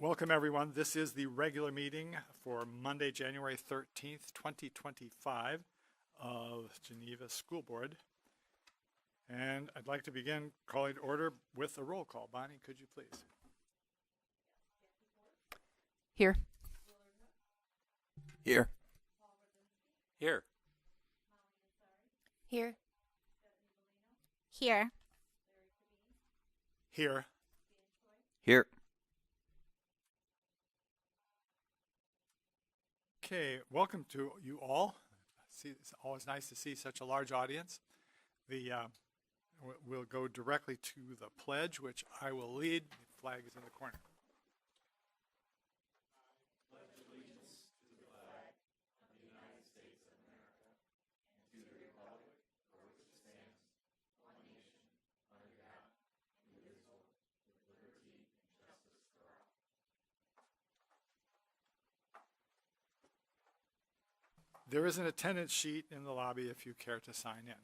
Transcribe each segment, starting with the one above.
Welcome, everyone. This is the regular meeting for Monday, January 13th, 2025 of Geneva School Board. And I'd like to begin calling to order with a roll call. Bonnie, could you please? Here. Here. Here. Here. Here. Here. Here. Okay, welcome to you all. It's always nice to see such a large audience. We'll go directly to the pledge, which I will lead. The flag is in the corner. There is an attendance sheet in the lobby if you care to sign in.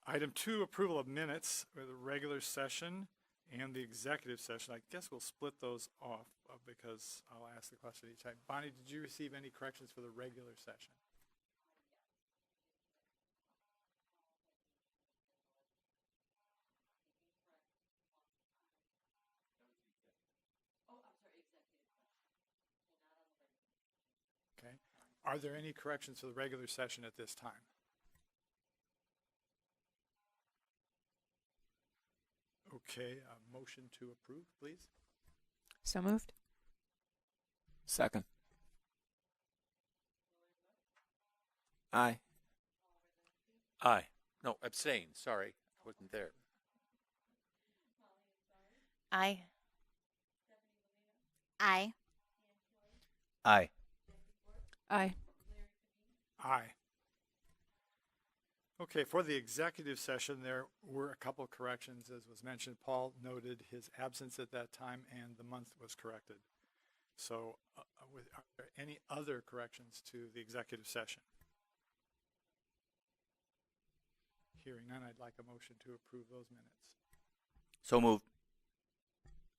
Item 2, approval of minutes for the regular session and the executive session. I guess we'll split those off because I'll ask the question each time. Bonnie, did you receive any corrections for the regular session? Okay. Are there any corrections for the regular session at this time? Okay, a motion to approve, please. So moved. Second. Aye. Aye. No, abstain. Sorry, I wasn't there. Aye. Aye. Aye. Aye. Aye. Okay, for the executive session, there were a couple of corrections. As was mentioned, Paul noted his absence at that time and the month was corrected. So are there any other corrections to the executive session? Hearing none, I'd like a motion to approve those minutes. So moved.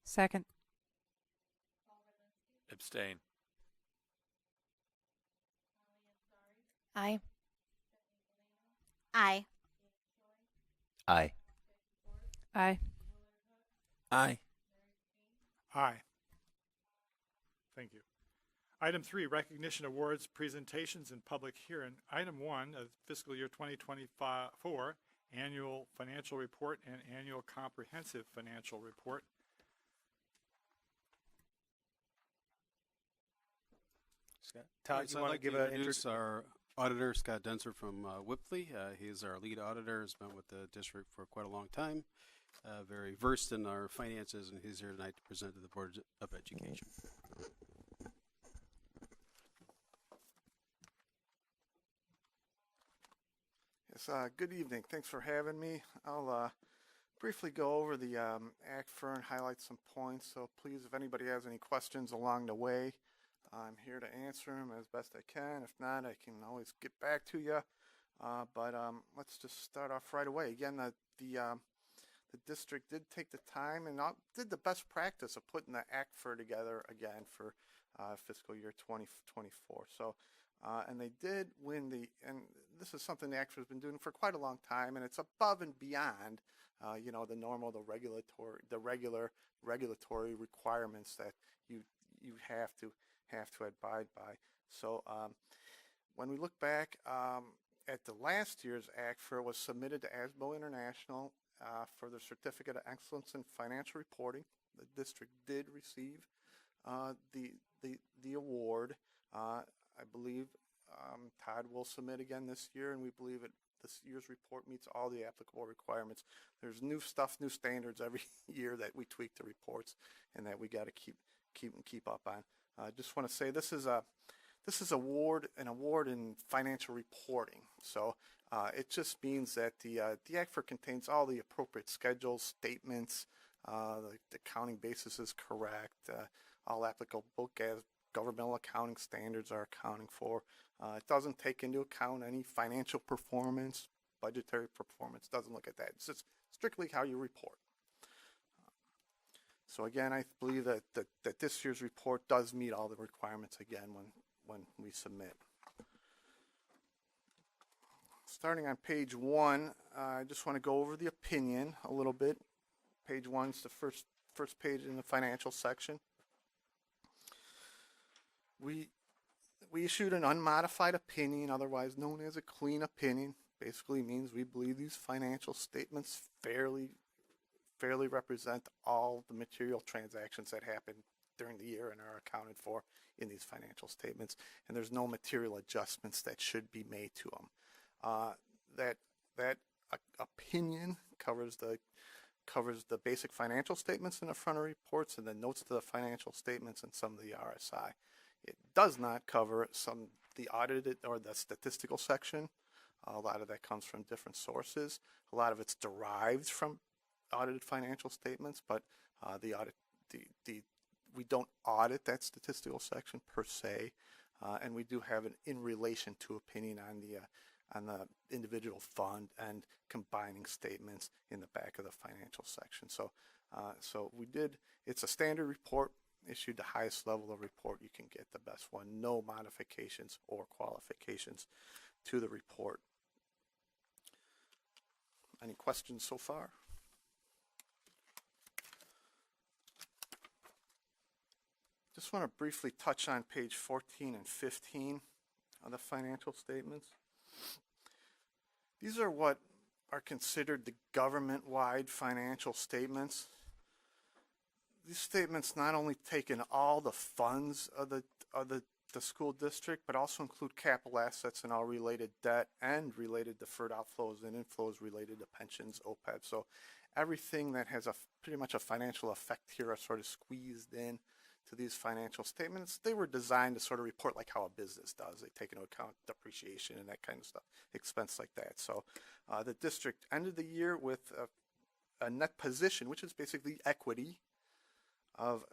Second. Abstain. Aye. Aye. Aye. Aye. Aye. Aye. Thank you. Item 3, recognition awards, presentations, and public hearing. Item 1, fiscal year 2024 annual financial report and annual comprehensive financial report. Scott. Todd, Yes, you I'd want like to give to an introduce our auditor, Scott Denser from Whipley. He's our lead auditor, has been with the district for quite a long time, very versed in our finances, and he's here tonight to present to the Board of Education. Yes, good evening. Thanks for having me. I'll briefly go over the ACFR and highlight some points. So please, if anybody has any questions along the way, I'm here to answer them as best I can. If not, I can always get back to you. But let's just start off right away. Again, the district did take the time and did the best practice of putting the ACFR together again for fiscal year 2024. So, and they did win and this is something the ACFR has been doing for quite a long time, and it's above and beyond, the normal, the regular regulatory requirements that you have to abide by. So when we look back at the last year's ACFR, was submitted to ASBO International for the Certificate of Excellence in Financial Reporting. The district did receive the award. I believe Todd will submit again this year, and we believe this year's report meets all the applicable requirements. There's new stuff, new standards every year that we tweak the reports, and that we got to keep up on. I just want to say this is an award in financial reporting. So it just means that the ACFR contains all the appropriate schedules, statements, the accounting basis is correct, all applicable governmental accounting standards are accounting for. It doesn't take into account any financial performance, budgetary performance, doesn't look at that. It's just strictly how you report. So again, I believe that this year's report does meet all the requirements again when we submit. Starting on page 1, I just want to go over the opinion a little bit. Page 1 is the first page in the financial section. We issued an unmodified opinion, otherwise known as a clean opinion. Basically means we believe these financial statements fairly represent all the material transactions that happen during the year and are accounted for in these financial statements, and there's no material adjustments that should be made to them. That opinion covers the basic financial statements in the front of reports and the notes to the financial statements and some of the RSI. It does not cover the audited or the statistical section. A lot of that comes from different sources. A lot of it's derived from audited financial statements, but we don't audit that statistical section per se, and we do have an in relation to opinion on the individual fund and combining statements in the back of the financial section. So it's a standard report, issued the highest level of report you can get, the best one. No modifications or qualifications to the report. Any questions so far? Just want to briefly touch on page 14 and 15 of the financial statements. These are what are considered the government-wide financial statements. These statements not only take in all the funds of the school district, but also include capital assets and all related debt and related deferred outflows and inflows related to pensions, OPEB. So everything that has pretty much a financial effect here are sort of squeezed in to these financial statements. They were designed to sort of report like how a business does. They take into account depreciation and that kind of stuff, expense like that. So the district ended the year with a net position, which is basically equity, of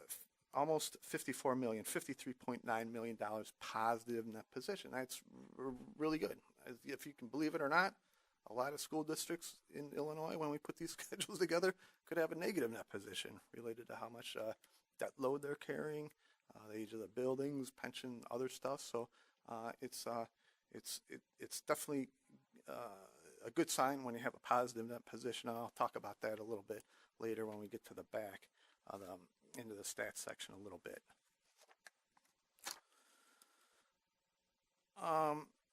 almost $54 million, $53.9 million positive net position. That's really good. If you can believe it or not, a lot of school districts in Illinois, when we put these schedules together, could have a negative net position related to how much debt load they're carrying, the age of the buildings, pension, other stuff. So it's definitely a good sign when you have a positive net position. And I'll talk about that a little bit later when we get to the back of into the stats section a little bit.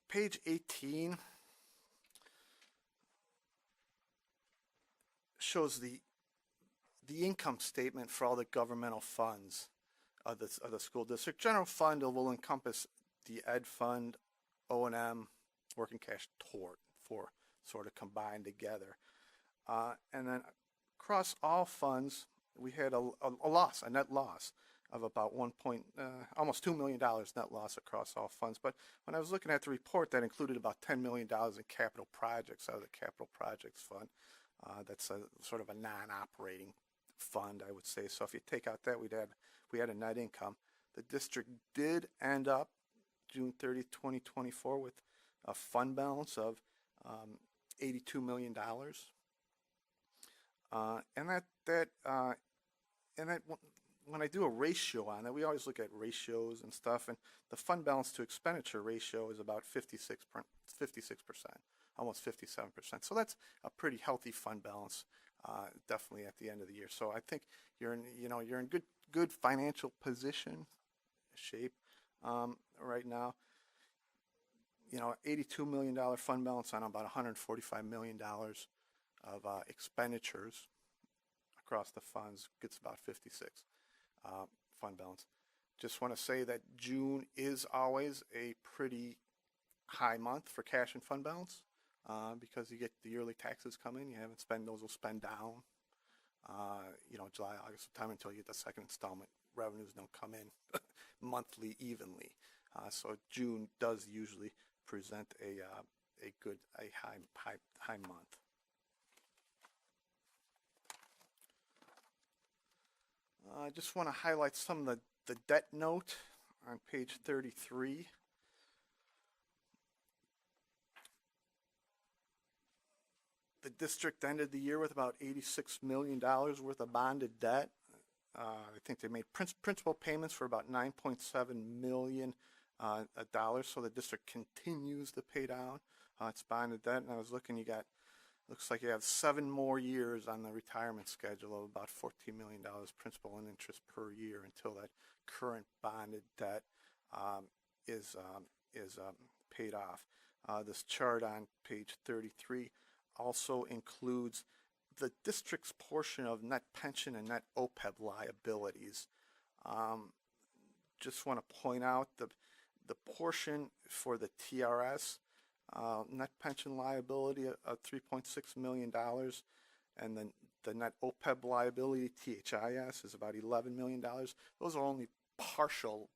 Page 18 shows the income statement for all the governmental funds of the school district. General fund will encompass the ed fund, O&M, working cash, tort, for sort of combined together. And then across all funds, we had a net loss of about almost $2 million net loss across all funds. But when I was looking at the report, that included about $10 million in capital projects out of the capital projects fund. That's sort of a non-operating fund, I would say. So if you take out that, we had a net income. The district did end up June 30th, 2024 with a fund balance of $82 million. And that when I do a ratio on it, we always look at ratios and stuff, and the fund balance to expenditure ratio is about 56%, almost 57%. So that's a pretty healthy fund balance, definitely at the end of the year. So I think you're in good financial position, shape right now. $82 million fund balance on about $145 million of expenditures across the funds gets about 56 fund balance. Just want to say that June is always a pretty high month for cash and fund balance because you get the yearly taxes come in. You haven't spent, those will spend down. July, August, September until you get the second installment. Revenues don't come in monthly evenly. So June does usually present a high month. I just want to highlight some of the debt note on page 33. The district ended the year with about $86 million worth of bonded debt. I think they made principal payments for about $9.7 million dollars. So the district continues to pay down its bonded debt. And I was looking, looks like you have 7 more years on the retirement schedule of about $14 million principal and interest per year until that current bonded debt is paid off. This chart on page 33 also includes the district's portion of net pension and net OPEB liabilities. Just want to point out the portion for the TRS net pension liability of $3.6 million, and then the net OPEB liability, THIS, is about $11 million. Those are only partial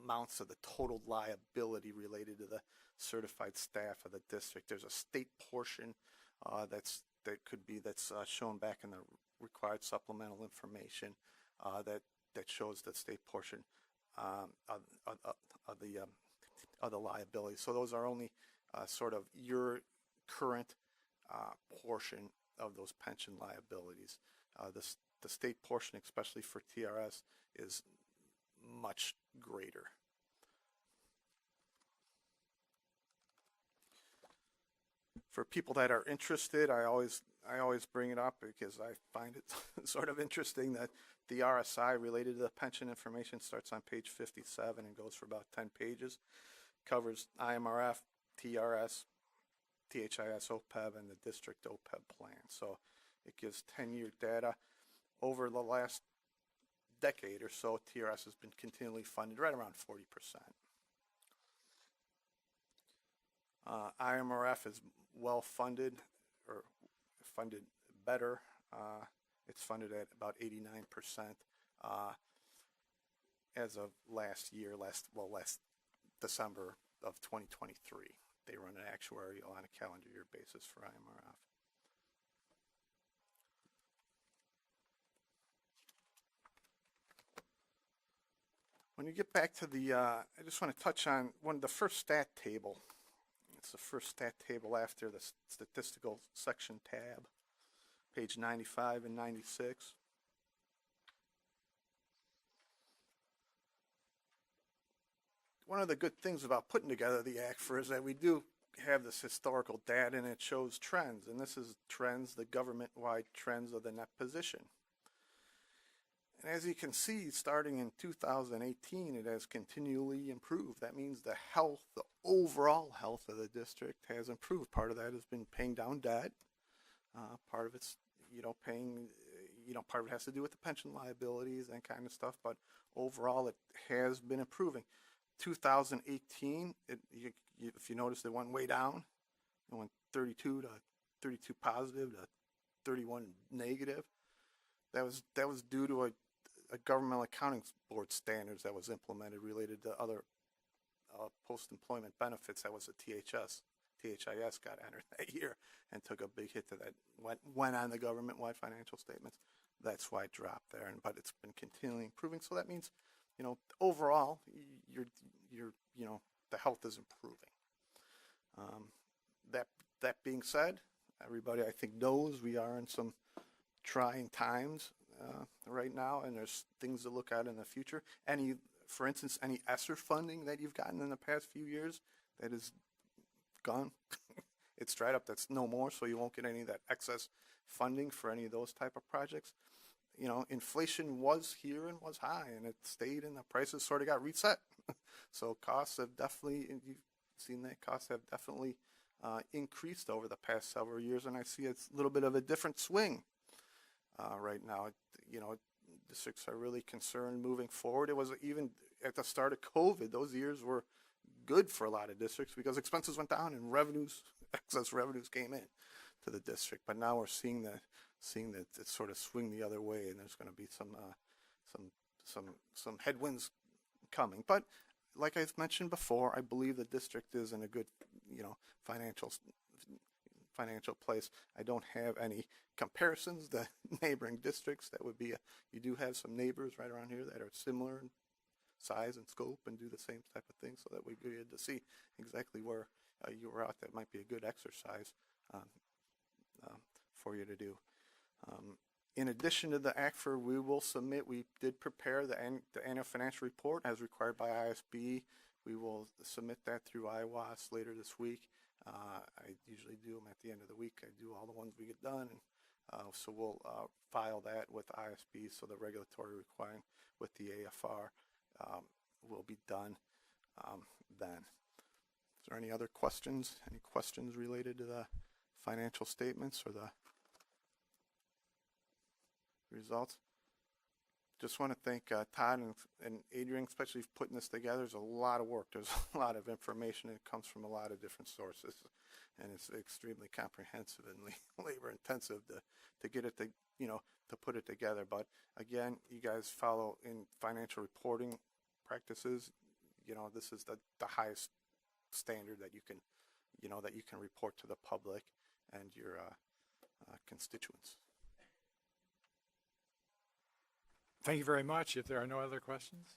amounts of the total liability related to the certified staff of the district. There's a state portion that's shown back in the required supplemental information that shows the state portion of the liability. So those are only sort of your current portion of those pension liabilities. The state portion, especially for TRS, is much greater. For people that are interested, I always bring it up because I find it sort of interesting that the RSI related to the pension information starts on page 57 and goes for about 10 pages. Covers IMRF, TRS, THIS OPEB, and the district OPEB plan. So it gives 10-year data. Over the last decade or so, TRS has been continually funded right around 40%. IMRF is well funded, or funded better. It's funded at about 89% as of last December of 2023. They run an actuarial on a calendar year basis for IMRF. When you get back to the, I just want to touch on the first stat table. It's the first stat table after the statistical section tab, page 95 and 96. One of the good things about putting together the ACFR is that we do have this historical data, and it shows trends. And this is trends, the government-wide trends of the net position. And as you can see, starting in 2018, it has continually improved. That means the overall health of the district has improved. Part of that has been paying down debt. Part of it's, part of it has to do with the pension liabilities and kind of stuff. But overall, it has been improving. 2018, if you notice, it went way down. It went 32 positive to 31 negative. That was due to a governmental accounting board standards that was implemented related to other post-employment benefits. That was a THIS got entered that year and took a big hit to that. Went on the government-wide financial statements. That's why it dropped there. But it's been continually improving. So that means, overall, the health is improving. That being said, everybody I think knows we are in some trying times right now, and there's things to look at in the future. For instance, any ESSER funding that you've gotten in the past few years that is gone, it's dried up. That's no more, so you won't get any of that excess funding for any of those type of projects. Inflation was here and was high, and it stayed, and the prices sort of got reset. So costs have definitely, and you've seen that, costs have definitely increased over the past several years, and I see it's a little bit of a different swing right now. Districts are really concerned moving forward. It was even at the start of COVID, those years were good for a lot of districts because expenses went down and excess revenues came in to the district. But now we're seeing that it sort of swing the other way, and there's going to be some headwinds coming. But like I've mentioned before, I believe the district is in a good, financial place. I don't have any comparisons to neighboring districts. That would be you do have some neighbors right around here that are similar in size and scope and do the same type of thing, so that we get to see exactly where you were out. That might be a good exercise for you to do. In addition to the ACFR, we did prepare the annual financial report as required by ISB. We will submit that through IWAS later this week. I usually do them at the end of the week. I do all the ones we get done. So we'll file that with ISB, so the regulatory requirement with the AFR will be done then. Is there any other questions? Any questions related to the financial statements or the results? Just want to thank Todd and Adrian, especially for putting this together. There's a lot of work. There's a lot of information. It comes from a lot of different sources, and it's extremely comprehensive and labor intensive to get it to put it together. But again, you guys follow in financial reporting practices. This is the highest standard that you can report to the public and your constituents. Thank you very much. If there are no other questions.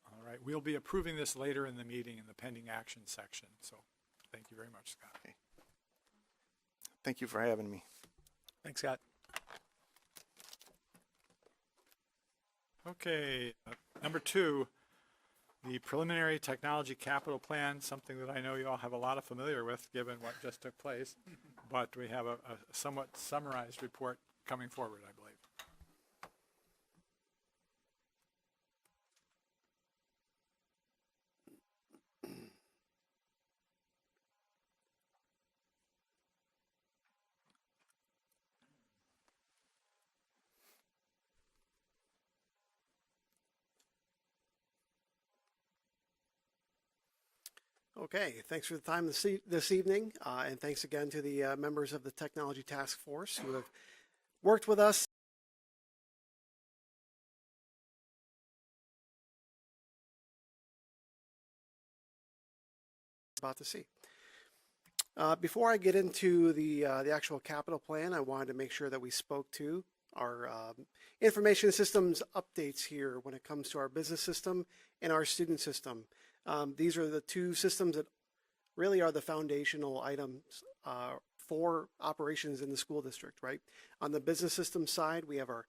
All right. We'll be approving this later in the meeting in the pending action section. So thank you very much, Scott. Okay. Thank you for having me. Thanks, Scott. Okay. Number 2, the preliminary technology capital plan, something that I know you all have a lot of familiar with given what just took place, but we have a somewhat summarized report coming forward, I believe. Okay, thanks for the time this evening, and thanks again to the members of the Technology Task Force who have worked with us. About to see. Before I get into the actual capital plan, I wanted to make sure that we spoke to our information systems updates here when it comes to our business system and our student system. These are the two systems that really are the foundational items for operations in the school district, right? On the business system side, we have our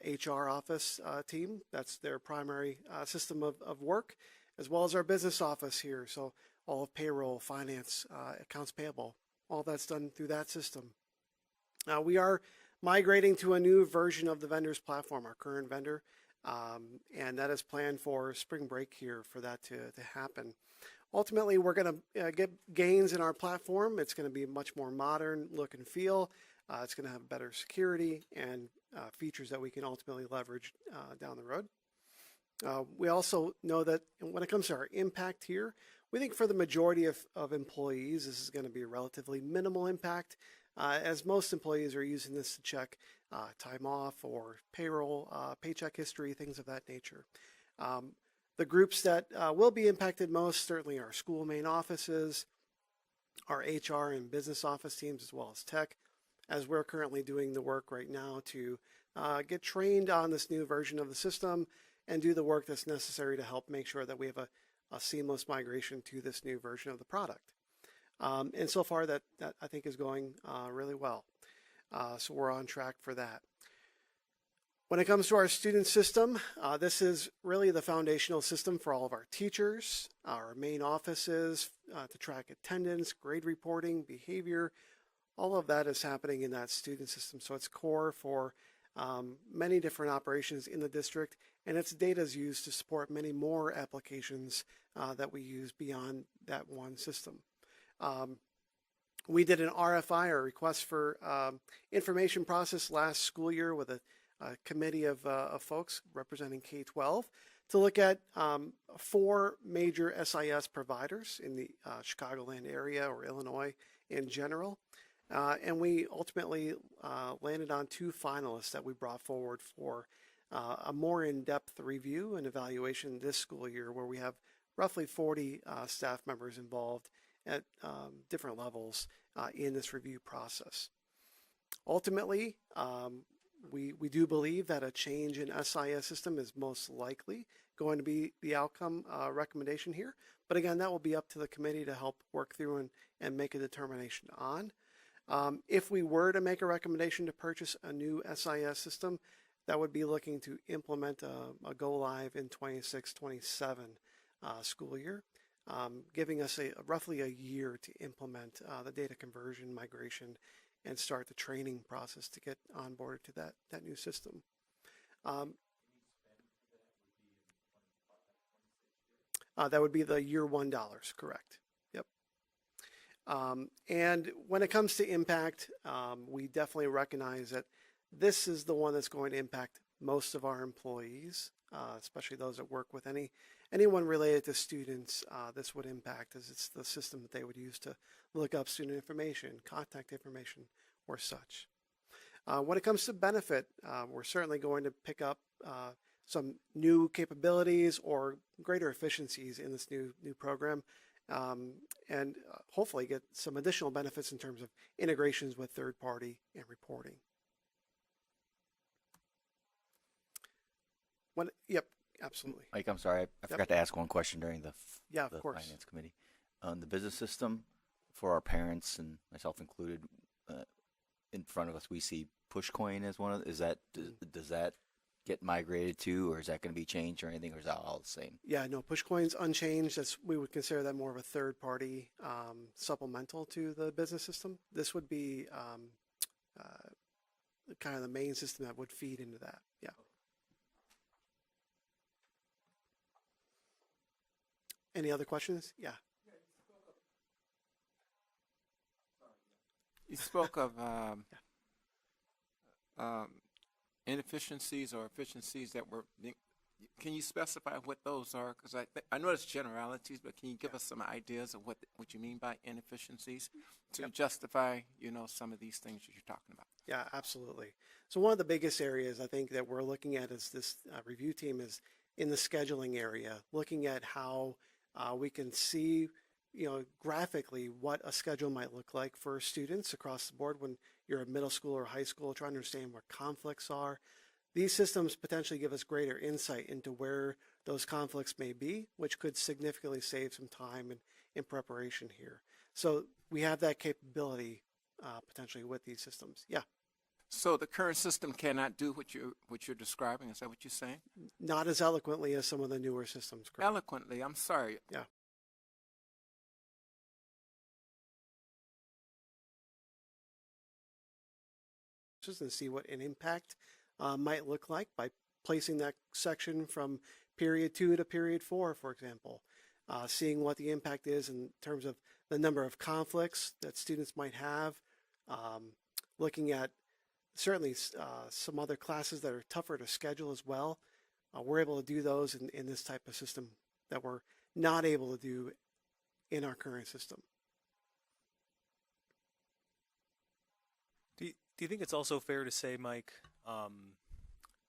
HR office team. That's their primary system of work, as well as our business office here. So all of payroll, finance, accounts payable, all that's done through that system. We are migrating to a new version of the vendor's platform, our current vendor. And that is planned for spring break here for that to happen. Ultimately, we're going to get gains in our platform. It's going to be much more modern look and feel. It's going to have better security and features that we can ultimately leverage down the road. We also know that when it comes to our impact here, we think for the majority of employees, this is going to be a relatively minimal impact, as most employees are using this to check time off or payroll, paycheck history, things of that nature. The groups that will be impacted most, certainly our school main offices, our HR and business office teams, as well as tech, as we're currently doing the work right now to get trained on this new version of the system and do the work that's necessary to help make sure that we have a seamless migration to this new version of the product. And so far that I think is going really well. So we're on track for that. When it comes to our student system, this is really the foundational system for all of our teachers, our main offices, to track attendance, grade reporting, behavior. All of that is happening in that student system. So it's core for many different operations in the district, and its data is used to support many more applications that we use beyond that one system. We did an RFI, or request for information process, last school year with a committee of folks representing K-12 to look at 4 major SIS providers in the Chicagoland area or Illinois in general. And we ultimately landed on 2 finalists that we brought forward for a more in-depth review and evaluation this school year, where we have roughly 40 staff members involved at different levels in this review process. Ultimately, we do believe that a change in SIS system is most likely going to be the outcome recommendation here. But again, that will be up to the committee to help work through and make a determination on. If we were to make a recommendation to purchase a new SIS system, that would be looking to implement a go live in 26-27 school year, giving us roughly a year to implement the data conversion, migration, and start the training process to get onboarded to that new system. That would be the year $1, correct? Yep. And when it comes to impact, we definitely recognize that this is the one that's going to impact most of our employees, especially those that work with anyone related to students. This would impact, as it's the system that they would use to look up student information, contact information, or such. When it comes to benefit, we're certainly going to pick up some new capabilities or greater efficiencies in this new program, and hopefully get some additional benefits in terms of integrations with third party and reporting. Yep, absolutely. Mike, I'm sorry, I forgot to ask one question during the Yeah, of the course. finance committee. On the business system, for our parents and myself included, in front of us, we see Pushcoin as one of. Does that get migrated to, or is that going to be changed or anything, or is that all the same? Yeah, no, Pushcoin's unchanged. We would consider that more of a third party supplemental to the business system. This would be kind of the main system that would feed into that. Yeah. Any other questions? Yeah. You spoke of inefficiencies or efficiencies that were. Can you specify what those are? Because I know it's generalities, but can you give us some ideas of what you mean by inefficiencies to justify, some of these things that you're talking about? Yeah, absolutely. So one of the biggest areas I think that we're looking at is this review team is in the scheduling area, looking at how we can see, graphically what a schedule might look like for students across the board when you're a middle school or high school, trying to understand where conflicts are. These systems potentially give us greater insight into where those conflicts may be, which could significantly save some time in preparation here. So we have that capability potentially with these systems. Yeah. So the current system cannot do what you're describing. Is that what you're saying? Not as eloquently as some of the newer systems. Correct? Eloquently. I'm sorry. Yeah. And see what an impact might look like by placing that section from period 2 to period 4, for example. Seeing what the impact is in terms of the number of conflicts that students might have. Looking at certainly some other classes that are tougher to schedule as well. We're able to do those in this type of system that we're not able to do in our current system. Do you think it's also fair to say, Mike,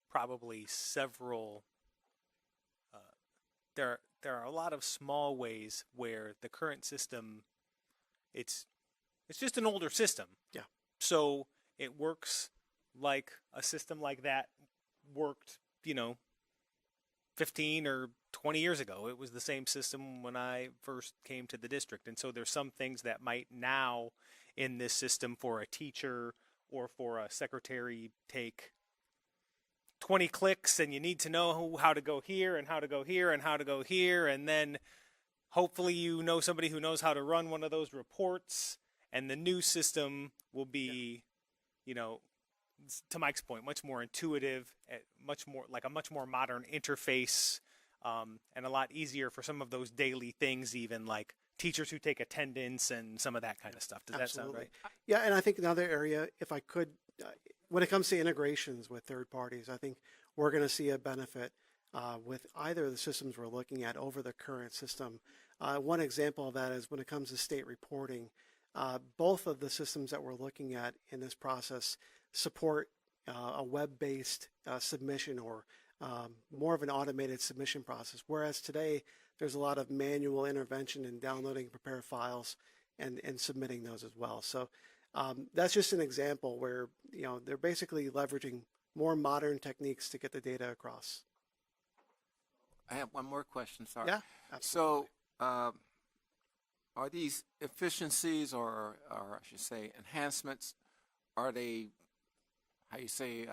probably several, there are a lot of small ways where the current system, it's just an older system. Yeah. So it works like a system like that worked, 15 or 20 years ago. It was the same system when I first came to the district. And so there's some things that might now in this system for a teacher or for a secretary take 20 clicks, and you need to know how to go here and how to go here and how to go here. And then hopefully you know somebody who knows how to run one of those reports, and the new system will be, to Mike's point, much more intuitive, much more modern interface, and a lot easier for some of those daily things, even like teachers who take attendance and some of that kind of stuff. Does Absolutely. that sound right? Yeah, and I think another area, if I could, when it comes to integrations with third parties, I think we're going to see a benefit with either of the systems we're looking at over the current system. One example of that is when it comes to state reporting. Both of the systems that we're looking at in this process support a web-based submission or more of an automated submission process, whereas today there's a lot of manual intervention in downloading and prepare files and submitting those as well. So that's just an example where they're basically leveraging more modern techniques to get the data across. I have one more question. Sorry. Yeah, absolutely. So Are these efficiencies or I should say enhancements, are they, how you say,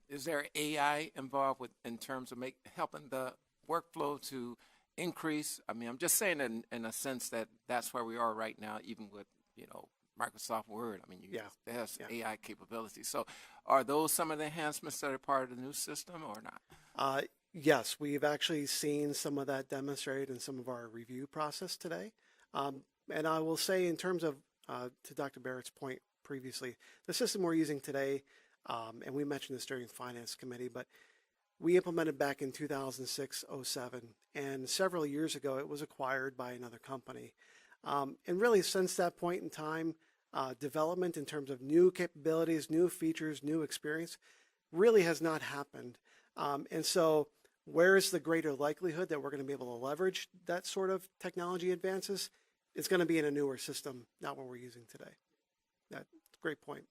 is there AI involved with in terms of helping the workflow to increase? I mean, I'm just saying in a sense that that's where we are right now, even with, Microsoft Word. I mean, it has AI capabilities. So are those some of the enhancements that are part of the new system or not? Yes, we've actually seen some of that demonstrated in some of our review process today. And I will say in terms of, to Dr. Barrett's point previously, the system we're using today, and we mentioned this during the Finance Committee, but we implemented back in 2006-07, and several years ago it was acquired by another company. And really since that point in time, development in terms of new capabilities, new features, new experience really has not happened. And so where is the greater likelihood that we're going to be able to leverage that sort of technology advances? It's going to be in a newer system, not what we're using today. That's a great point.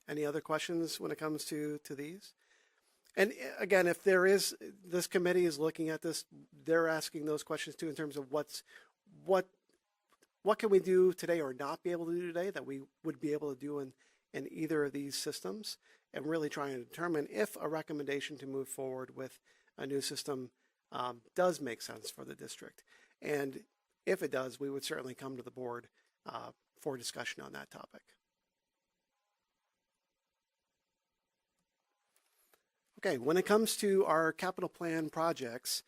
Any other questions when it comes to these? And again, if there is, this committee is looking at this, they're asking those questions too in terms of what can we do today or not be able to do today that we would be able to do in either of these systems, and really trying to determine if a recommendation to move forward with a new system does make sense for the district. And if it does, we would certainly come to the board for discussion on that topic. Okay, when it comes to our capital plan projects,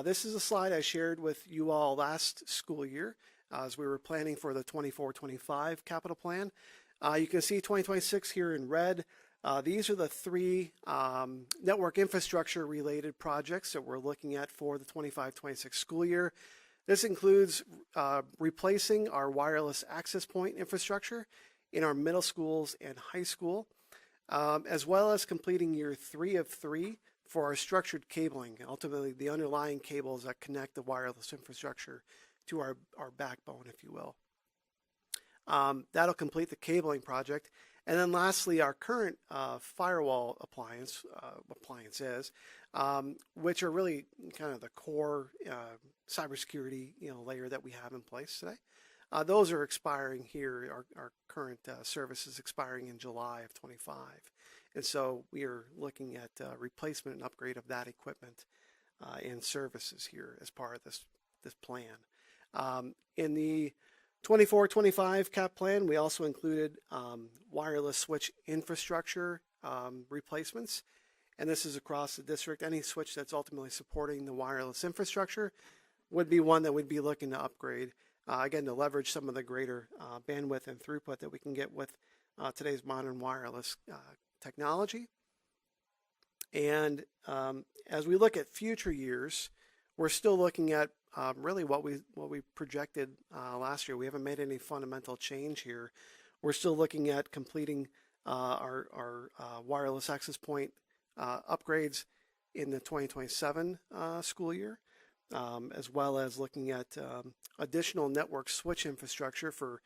this is a slide I shared with you all last school year as we were planning for the 24-25 capital plan. You can see 2026 here in red. These are the three network infrastructure related projects that we're looking at for the 25-26 school year. This includes replacing our wireless access point infrastructure in our middle schools and high school, as well as completing year 3 of 3 for our structured cabling, ultimately the underlying cables that connect the wireless infrastructure to our backbone, if you will. That'll complete the cabling project. And then lastly, our current firewall appliances, which are really kind of the core cybersecurity layer that we have in place today. Those are expiring here. Our current service is expiring in July of 25. And so we are looking at replacement and upgrade of that equipment and services here as part of this plan. In the 24-25 cap plan, we also included wireless switch infrastructure replacements. And this is across the district. Any switch that's ultimately supporting the wireless infrastructure would be one that we'd be looking to upgrade. Again, to leverage some of the greater bandwidth and throughput that we can get with today's modern wireless technology. And as we look at future years, we're still looking at really what we projected last year. We haven't made any fundamental change here. We're still looking at completing our wireless access point upgrades in the 2027 school year. As well as looking at additional network switch infrastructure for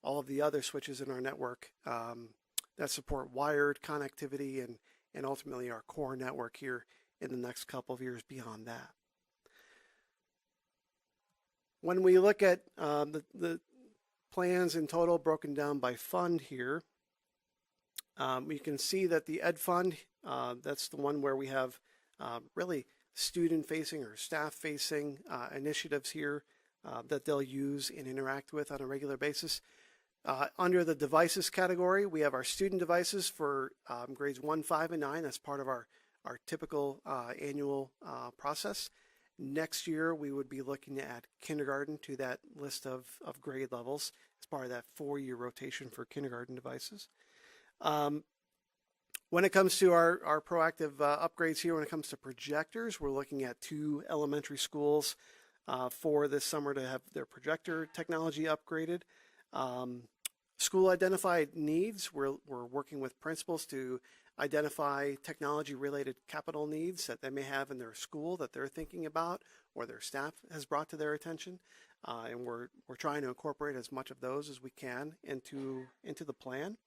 all of the other switches in our network that support wired connectivity and ultimately our core network here in the next couple of years beyond that. When we look at the plans in total broken down by fund here, you can see that the Ed Fund, that's the one where we have really student-facing or staff-facing initiatives here that they'll use and interact with on a regular basis. Under the devices category, we have our student devices for grades 1, 5, and 9. That's part of our typical annual process. Next year, we would be looking to add kindergarten to that list of grade levels as part of that 4-year rotation for kindergarten devices. When it comes to our proactive upgrades here, when it comes to projectors, we're looking at 2 elementary schools for this summer to have their projector technology upgraded. School identified needs, we're working with principals to identify technology-related capital needs that they may have in their school that they're thinking about or their staff has brought to their attention. And we're trying to incorporate as much of those as we can into the plan.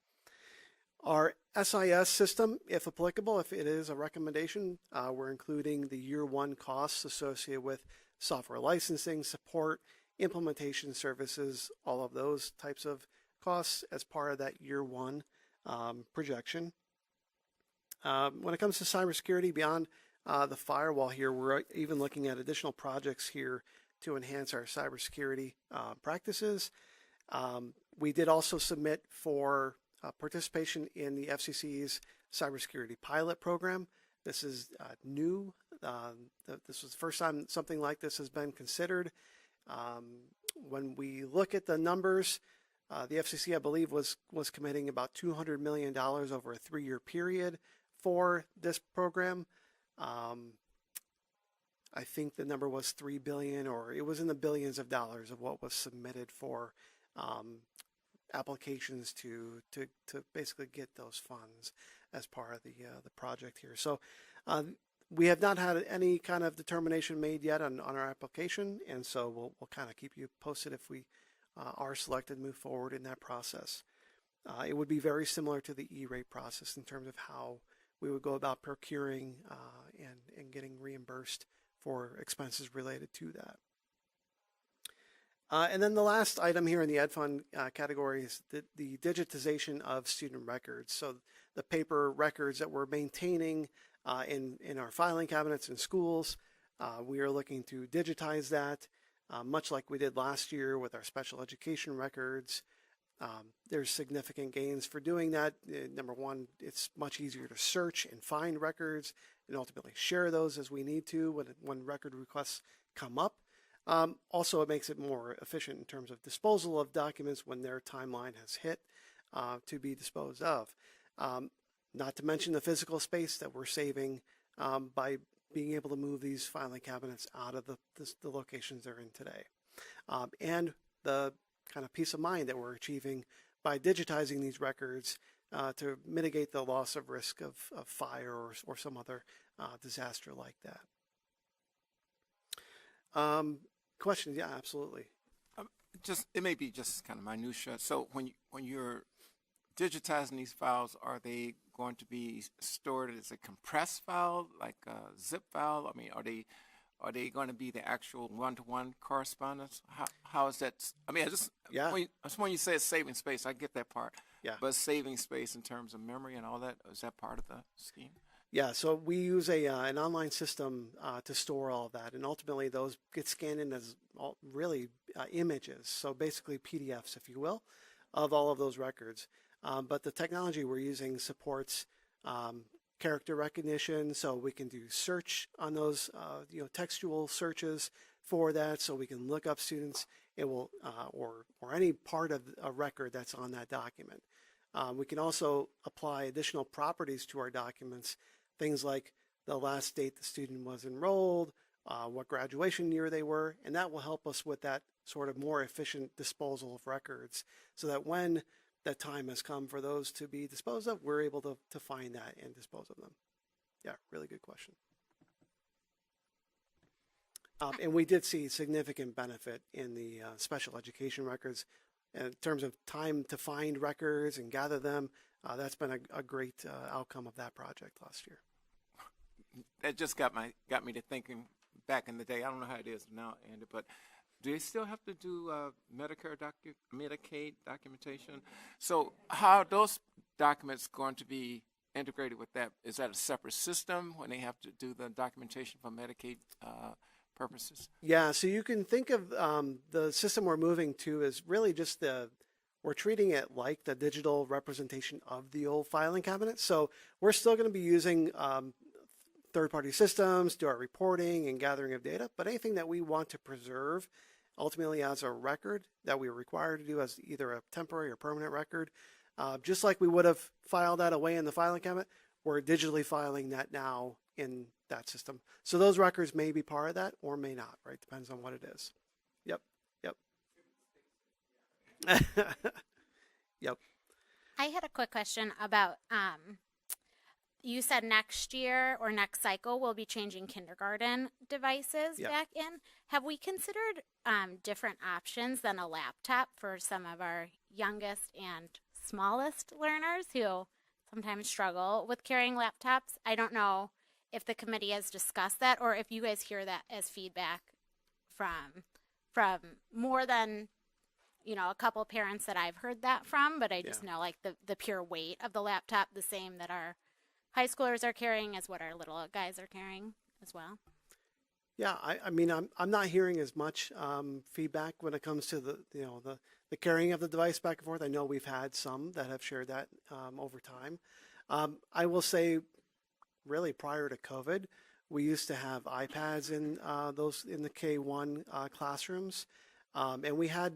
Our SIS system, if applicable, if it is a recommendation, we're including the year one costs associated with software licensing, support, implementation services, all of those types of costs as part of that year one projection. When it comes to cybersecurity, beyond the firewall here, we're even looking at additional projects here to enhance our cybersecurity practices. We did also submit for participation in the FCC's cybersecurity pilot program. This is new. This was the first time something like this has been considered. When we look at the numbers, the FCC, I believe, was committing about $200 million over a 3-year period for this program. I think the number was $3 billion, or it was in the billions of dollars of what was submitted for applications to basically get those funds as part of the project here. So we have not had any kind of determination made yet on our application, and so we'll kind of keep you posted if we are selected and move forward in that process. It would be very similar to the E-rate process in terms of how we would go about procuring and getting reimbursed for expenses related to that. And then the last item here in the Ed Fund category is the digitization of student records. So the paper records that we're maintaining in our filing cabinets in schools, we are looking to digitize that, much like we did last year with our special education records. There's significant gains for doing that. Number one, it's much easier to search and find records and ultimately share those as we need to when record requests come up. Also, it makes it more efficient in terms of disposal of documents when their timeline has hit to be disposed of. Not to mention the physical space that we're saving by being able to move these filing cabinets out of the locations they're in today. And the kind of peace of mind that we're achieving by digitizing these records to mitigate the loss of risk of fire or some other disaster like that. Questions? Yeah, absolutely. It may be just kind of minutia. So when you're digitizing these files, are they going to be stored as a compressed file, like a zip file? I mean, are they going to be the actual one-to-one correspondence? How is that? I mean, when you say it's saving space, I get that part. Yeah. But saving space in terms of memory and all that, is that part of the scheme? Yeah, so we use an online system to store all of that, and ultimately those get scanned in as really images, so basically PDFs, if you will, of all of those records. But the technology we're using supports character recognition, so we can do search on those, textual searches for that, so we can look up students. It will or any part of a record that's on that document. We can also apply additional properties to our documents. Things like the last date the student was enrolled, what graduation year they were, and that will help us with that sort of more efficient disposal of records so that when that time has come for those to be disposed of, we're able to find that and dispose of them. Yeah, really good question. And we did see significant benefit in the special education records in terms of time to find records and gather them. That's been a great outcome of that project last year. That just got me to thinking back in the day. I don't know how it is now, Andy, but do they still have to do Medicaid documentation? So how are those documents going to be integrated with that? Is that a separate system when they have to do the documentation for Medicaid purposes? Yeah, so you can think of the system we're moving to as really just we're treating it like the digital representation of the old filing cabinet. So we're still going to be using third-party systems, do our reporting and gathering of data, but anything that we want to preserve ultimately as a record that we're required to do as either a temporary or permanent record, just like we would have filed that away in the filing cabinet, we're digitally filing that now in that system. So those records may be part of that or may not, right? Depends on what it is. Yep. Yep. I had a quick question about, you said next year or next cycle we'll be changing kindergarten devices back in. Have we considered different options than a laptop for some of our youngest and smallest learners who sometimes struggle with carrying laptops. I don't know if the committee has discussed that or if you guys hear that as feedback from more than, you know, a couple parents that I've heard that from, but I just know like the pure weight of the laptop, the same that our high schoolers are carrying as what our little guys are carrying as well. Yeah, I mean, I'm not hearing as much feedback when it comes to the carrying of the device back and forth. I know we've had some that have shared that over time. I will say, really, prior to COVID, we used to have iPads in the K-1 classrooms, and we had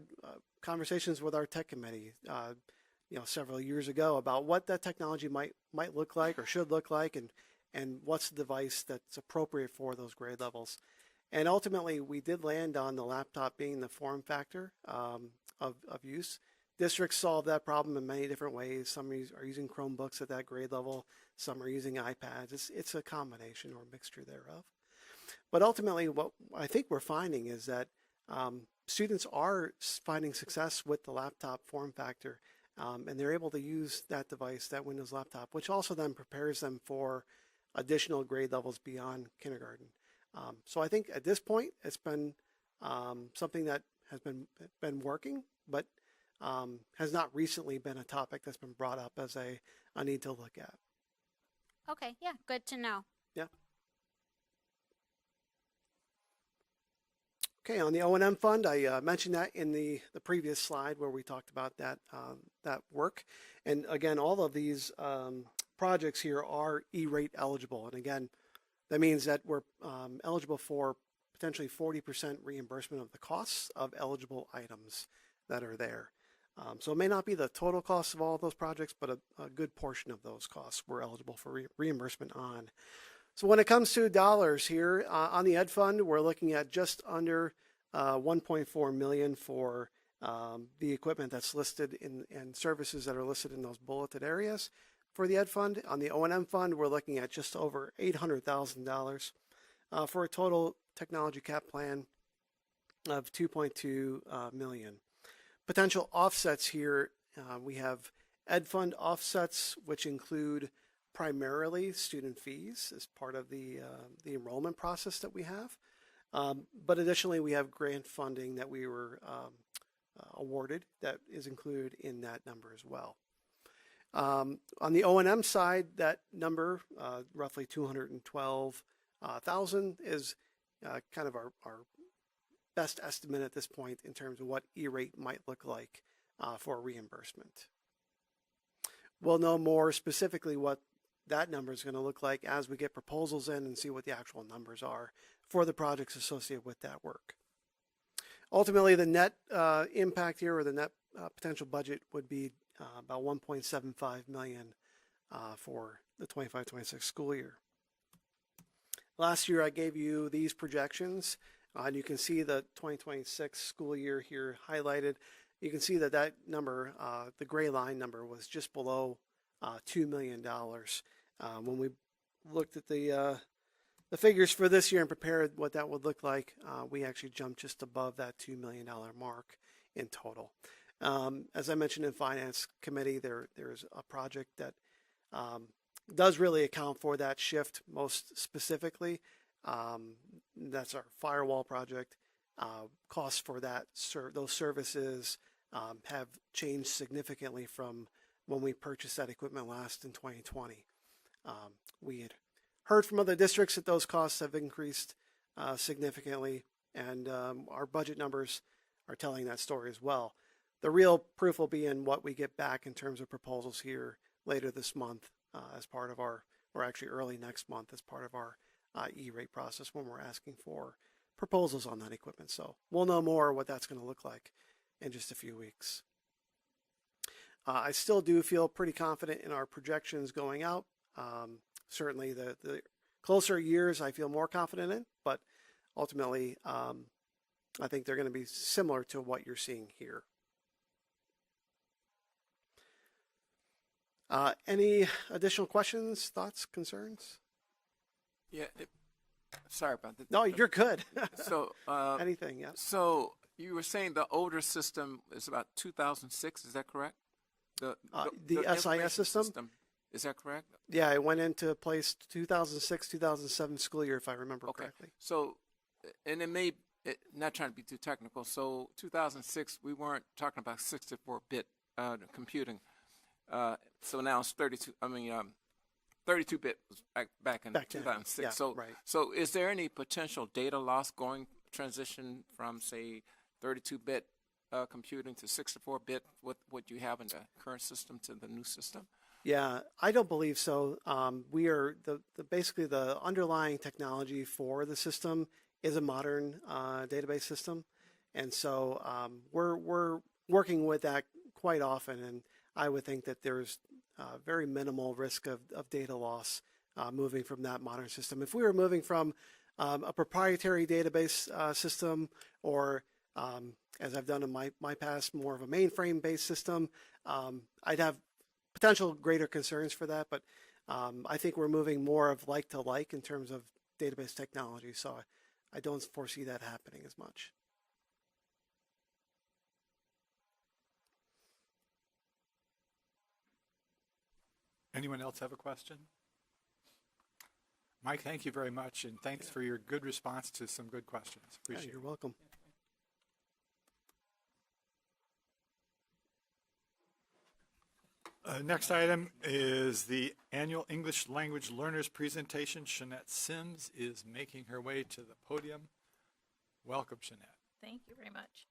conversations with our tech committee, several years ago about what that technology might look like or should look like, and what's the device that's appropriate for those grade levels. And ultimately, we did land on the laptop being the form factor of use. Districts solve that problem in many different ways. Some are using Chromebooks at that grade level. Some are using iPads. It's a combination or mixture thereof. But ultimately, what I think we're finding is that students are finding success with the laptop form factor, and they're able to use that device, that Windows laptop, which also then prepares them for additional grade levels beyond kindergarten. So I think at this point, it's been something that has been working, but has not recently been a topic that's been brought up as a need to look at. Okay, yeah, good to know. Yeah. Okay, on the O&M fund, I mentioned that in the previous slide where we talked about that work. And again, all of these projects here are E-rate eligible. And again, that means that we're eligible for potentially 40% reimbursement of the costs of eligible items that are there. So it may not be the total cost of all of those projects, but a good portion of those costs we're eligible for reimbursement on. So when it comes to dollars here on the Ed Fund, we're looking at just under 1.4 million for the equipment that's listed and services that are listed in those bulleted areas for the Ed Fund. On the O&M Fund, we're looking at just over $800,000 for a total technology cap plan of 2.2 million. Potential offsets here, we have Ed Fund offsets, which include primarily student fees as part of the enrollment process that we have. But additionally, we have grant funding that we were awarded that is included in that number as well. On the O&M side, that number, roughly 212,000, is kind of our best estimate at this point in terms of what E-rate might look like for reimbursement. We'll know more specifically what that number is going to look like as we get proposals in and see what the actual numbers are for the projects associated with that work. Ultimately, the net impact here, or the net potential budget, would be about 1.75 million for the 25-26 school year. Last year, I gave you these projections, and you can see the 2026 school year here highlighted. You can see that number, the gray line number, was just below $2 million. When we looked at the figures for this year and prepared what that would look like, we actually jumped just above that $2 million mark in total. As I mentioned in Finance Committee, there's a project that does really account for that shift most specifically. That's our firewall project. Costs for those services have changed significantly from when we purchased that equipment last in 2020. We had heard from other districts that those costs have increased significantly, and our budget numbers are telling that story as well. The real proof will be in what we get back in terms of proposals here later this month as part of or actually early next month as part of our E-rate process when we're asking for proposals on that equipment. So we'll know more what that's going to look like in just a few weeks. I still do feel pretty confident in our projections going out. Certainly the closer years I feel more confident in, but ultimately I think they're going to be similar to what you're seeing here. Any additional questions, thoughts, concerns? Yeah, sorry about that. No, you're good. So anything, yeah. So you were saying the older system is about 2006, is that correct? The SIS system? Is that correct? Yeah, it went into place 2006, 2007 school year, if I remember Okay. correctly. So, and not trying to be too technical. So 2006, we weren't talking about 64-bit computing. So now it's 32. 32-bit was back in Back then, 2006. yeah, so, right. so is there any potential data loss transition from say 32-bit computing to 64-bit? What you have in the current system to the new system? Yeah, I don't believe so. We are basically the underlying technology for the system is a modern database system, and so we're working with that quite often. And I would think that there's very minimal risk of data loss moving from that modern system. If we were moving from a proprietary database system, or as I've done in my past, more of a mainframe-based system, I'd have potential greater concerns for that, but I think we're moving more of like to like in terms of database technology, so I don't foresee that happening as much. Anyone else have a question? Mike, thank you very much, and thanks for your good response to some good questions. Appreciate You're it. welcome. Next item is the annual English language learners presentation. Shanette Sims is making her way to the podium. Welcome, Shanette. Thank you very much.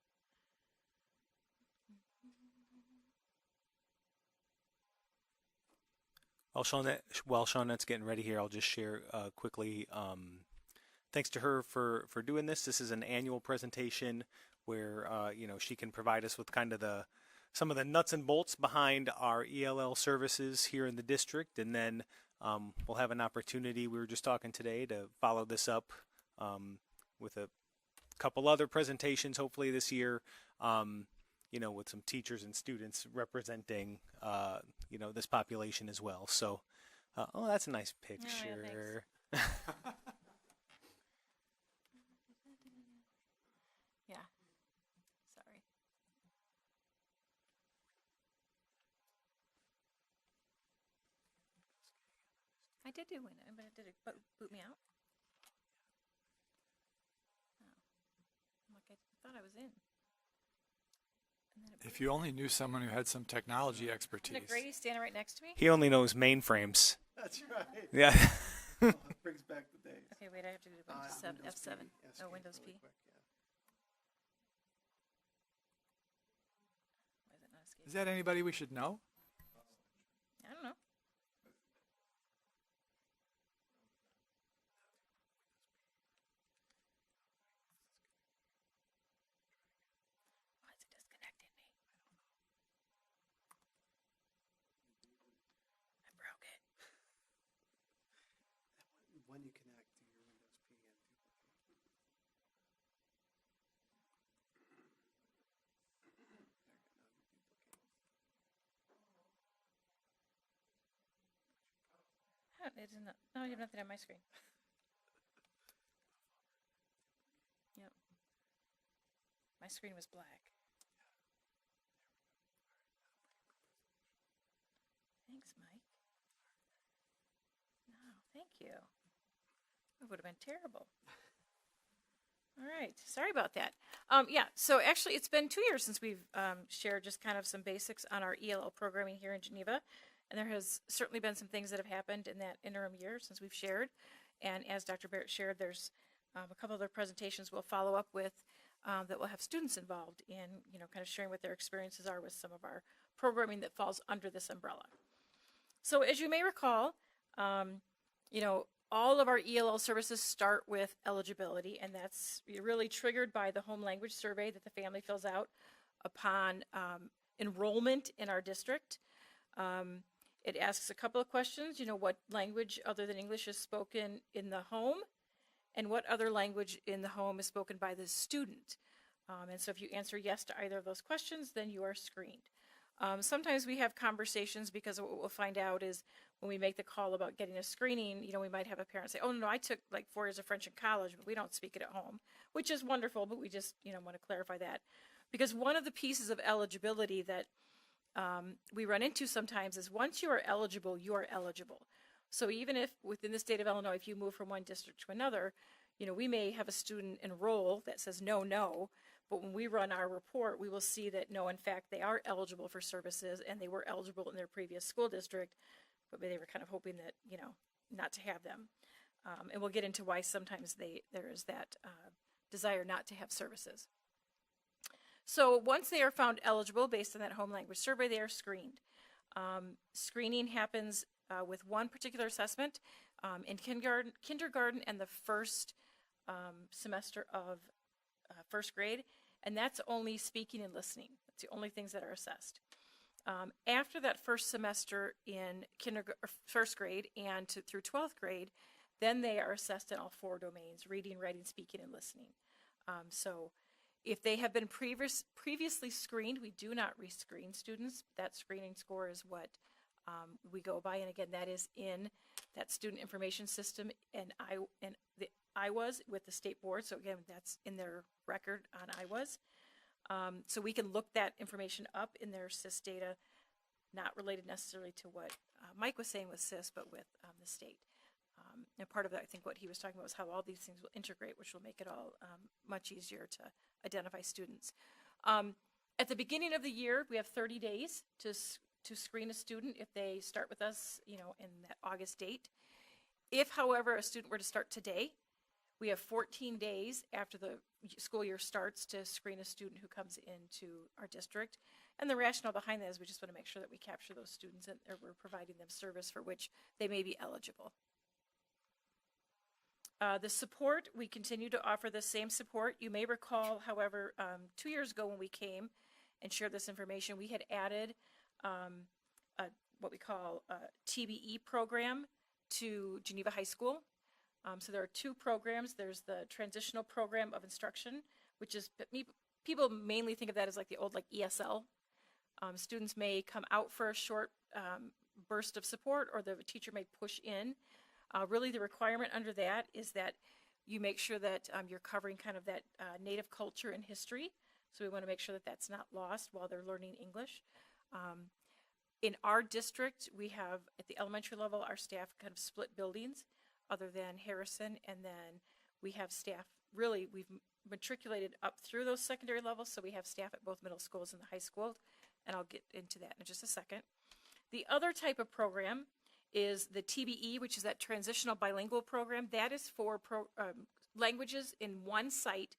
While Shaunette's getting ready here, I'll just share quickly. Thanks to her for doing this. This is an annual presentation where she can provide us with kind of some of the nuts and bolts behind our ELL services here in the district, and then we'll have an opportunity. We were just talking today to follow this up with a couple other presentations, hopefully this year. With some teachers and students representing, this population as well. So, that's a nice picture. Yeah. Yeah. Sorry. I did do win it, but did it boot me out? Oh. I'm like, I thought I was in. If you only knew someone who had some technology expertise. Isn't it Grady standing right next to me? He only knows mainframes. That's right. Yeah. Brings back the days. Okay, wait, I have to do Windows 7, F7. Oh, Windows P. Quick, yeah. Why is it not escaping? Is that anybody we should know? I don't know. Why is it disconnecting me? I broke it. When you connect to your Windows P and duplicate. It isn't. No, you have nothing on my screen. Yep. My screen was black. Thanks, Mike. No, thank you. It would have been terrible. All right. Sorry about that. So actually, it's been 2 years since we've shared just kind of some basics on our ELL programming here in Geneva. And there has certainly been some things that have happened in that interim year since we've shared. And as Dr. Barrett shared, there's a couple other presentations we'll follow up with that will have students involved in, kind of sharing what their experiences are with some of our programming that falls under this umbrella. So as you may recall, all of our ELL services start with eligibility, and that's really triggered by the home language survey that the family fills out upon enrollment in our district. It asks a couple of questions, what language other than English is spoken in the home, and what other language in the home is spoken by the student. And so if you answer yes to either of those questions, then you are screened. Sometimes we have conversations because what we'll find out is when we make the call about getting a screening, we might have a parent say, oh, no, I took like 4 years of French in college, but we don't speak it at home, which is wonderful, but we just, want to clarify that. Because one of the pieces of eligibility that we run into sometimes is once you are eligible, you are eligible. So even if within the state of Illinois, if you move from one district to another, we may have a student enroll that says no, no, but when we run our report, we will see that no, in fact, they are eligible for services and they were eligible in their previous school district, but they were kind of hoping that, not to have them. And we'll get into why sometimes there is that desire not to have services. So once they are found eligible based on that home language survey, they are screened. Screening happens with one particular assessment in kindergarten and the first semester of first grade, and that's only speaking and listening. That's the only things that are assessed. After that first semester in first grade and through 12th grade, then they are assessed in all 4 domains: reading, writing, speaking, and listening. So if they have been previously screened, we do not rescreen students. That screening score is what we go by, and again, that is in that student information system, and the IWAS with the state board. So again, that's in their record on IWAS. So we can look that information up in their SIS data, not related necessarily to what Mike was saying with SIS, but with the state. And part of that, I think what he was talking about was how all these things will integrate, which will make it all much easier to identify students. At the beginning of the year, we have 30 days to screen a student if they start with us, in that August date. If, however, a student were to start today, we have 14 days after the school year starts to screen a student who comes into our district. And the rationale behind that is we just want to make sure that we capture those students and we're providing them service for which they may be eligible. The support, we continue to offer the same support. You may recall, however, 2 years ago when we came and shared this information, we had added what we call a TBE program to Geneva High School. So there are 2 programs. There's the transitional program of instruction, which is, people mainly think of that as like the old ESL. Students may come out for a short burst of support, or the teacher may push in. Really the requirement under that is that you make sure that you're covering kind of that native culture and history. So we want to make sure that that's not lost while they're learning English. In our district, we have, at the elementary level, our staff kind of split buildings other than Harrison, and then we have staff, really, we've matriculated up through those secondary levels, so we have staff at both middle schools and the high school, and I'll get into that in just a second. The other type of program is the TBE, which is that transitional bilingual program. That is for languages in one site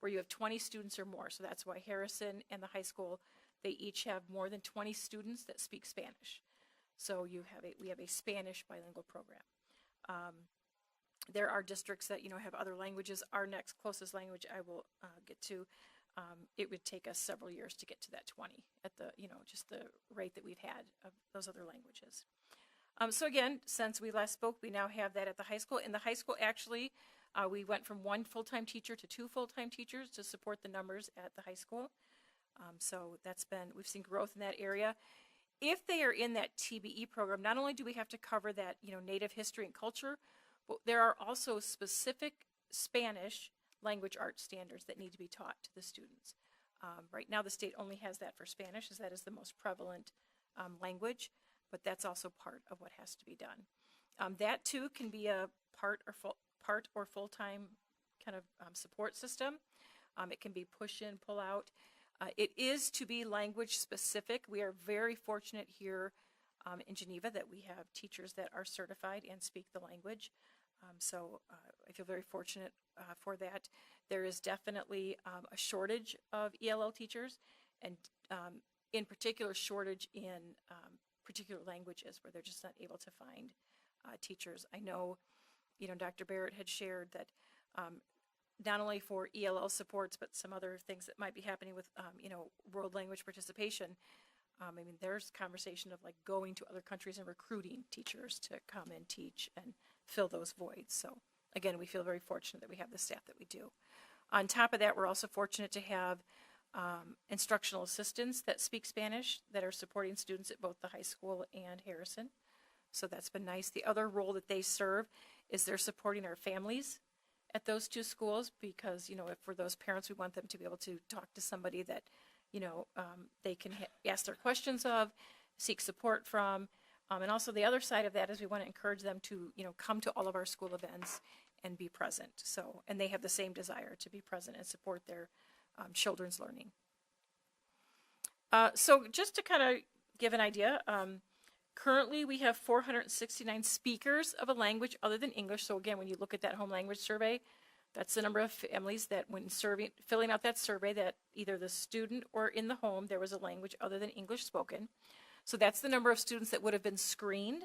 where you have 20 students or more. So that's why Harrison and the high school, they each have more than 20 students that speak Spanish. So we have a Spanish bilingual program. There are districts that have other languages. Our next closest language I will get to. It would take us several years to get to that 20 at the just the rate that we've had of those other languages. So again, since we last spoke, we now have that at the high school. In the high school, actually, we went from 1 full-time teacher to 2 full-time teachers to support the numbers at the high school. So we've seen growth in that area. If they are in that TBE program, not only do we have to cover that, native history and culture, but there are also specific Spanish language arts standards that need to be taught to the students. Right now, the state only has that for Spanish, as that is the most prevalent language, but that's also part of what has to be done. That too can be a part or full-time kind of support system. It can be push in, pull out. It is to be language specific. We are very fortunate here in Geneva that we have teachers that are certified and speak the language. So I feel very fortunate for that. There is definitely a shortage of ELL teachers, and in particular shortage in particular languages where they're just not able to find teachers. I know, Dr. Barrett had shared that not only for ELL supports, but some other things that might be happening with, world language participation. There's conversation of going to other countries and recruiting teachers to come and teach and fill those voids. So again, we feel very fortunate that we have the staff that we do. On top of that, we're also fortunate to have instructional assistants that speak Spanish that are supporting students at both the high school and Harrison. So that's been nice. The other role that they serve is they're supporting our families at those 2 schools because, if for those parents, we want them to be able to talk to somebody that, they can ask their questions of, seek support from. And also the other side of that is we want to encourage them to, come to all of our school events and be present. So, and they have the same desire to be present and support their children's learning. So just to kind of give an idea, currently we have 469 speakers of a language other than English. So again, when you look at that home language survey, that's the number of families that when filling out that survey, that either the student or in the home there was a language other than English spoken. So that's the number of students that would have been screened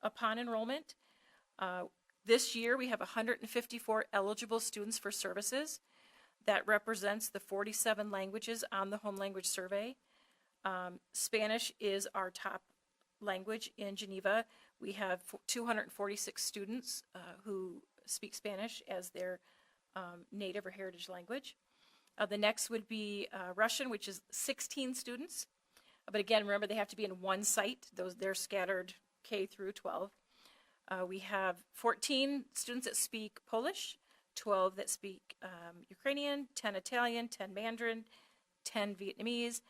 upon enrollment. This year we have 154 eligible students for services. That represents the 47 languages on the home language survey. Spanish is our top language in Geneva. We have 246 students who speak Spanish as their native or heritage language. The next would be Russian, which is 16 students. But again, remember they have to be in one site. They're scattered K through 12. We have 14 students that speak Polish, 12 that speak Ukrainian, 10 Italian, 10 Mandarin, 10 Vietnamese,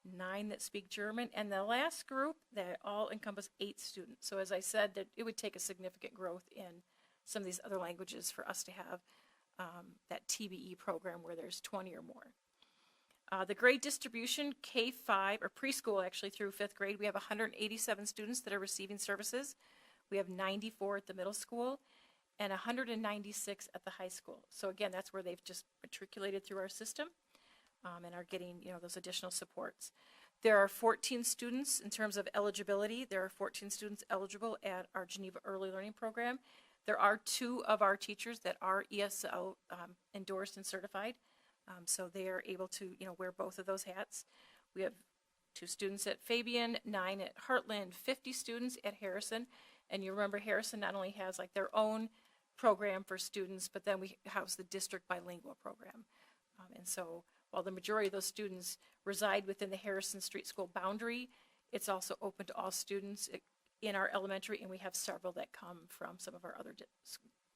9 that speak German, and the last group that all encompass 8 students. So as I said, that it would take a significant growth in some of these other languages for us to have that TBE program where there's 20 or more. The grade distribution, K-5, or preschool actually through 5th grade, we have 187 students that are receiving services. We have 94 at the middle school and 196 at the high school. So again, that's where they've just matriculated through our system and are getting those additional supports. There are 14 students in terms of eligibility. There are 14 students eligible at our Geneva Early Learning Program. There are 2 of our teachers that are ESL endorsed and certified. So they are able to wear both of those hats. We have 2 students at Fabian, 9 at Heartland, 50 students at Harrison. And you remember Harrison not only has like their own program for students, but then we house the district bilingual program. And so while the majority of those students reside within the Harrison Street School boundary, it's also open to all students in our elementary, and we have several that come from some of our other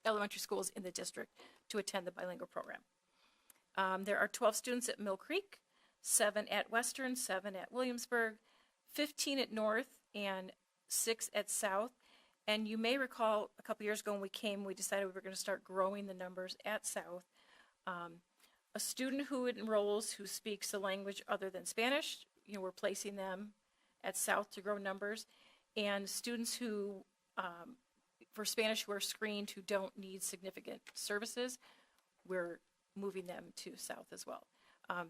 elementary schools in the district to attend the bilingual program. There are 12 students at Mill Creek, 7 at Western, 7 at Williamsburg, 15 at North, and 6 at South. And you may recall a couple years ago when we came, we decided we were going to start growing the numbers at South. A student who enrolls who speaks a language other than Spanish, we're placing them at South to grow numbers. And students who, for Spanish, who are screened who don't need significant services, we're moving them to South as well.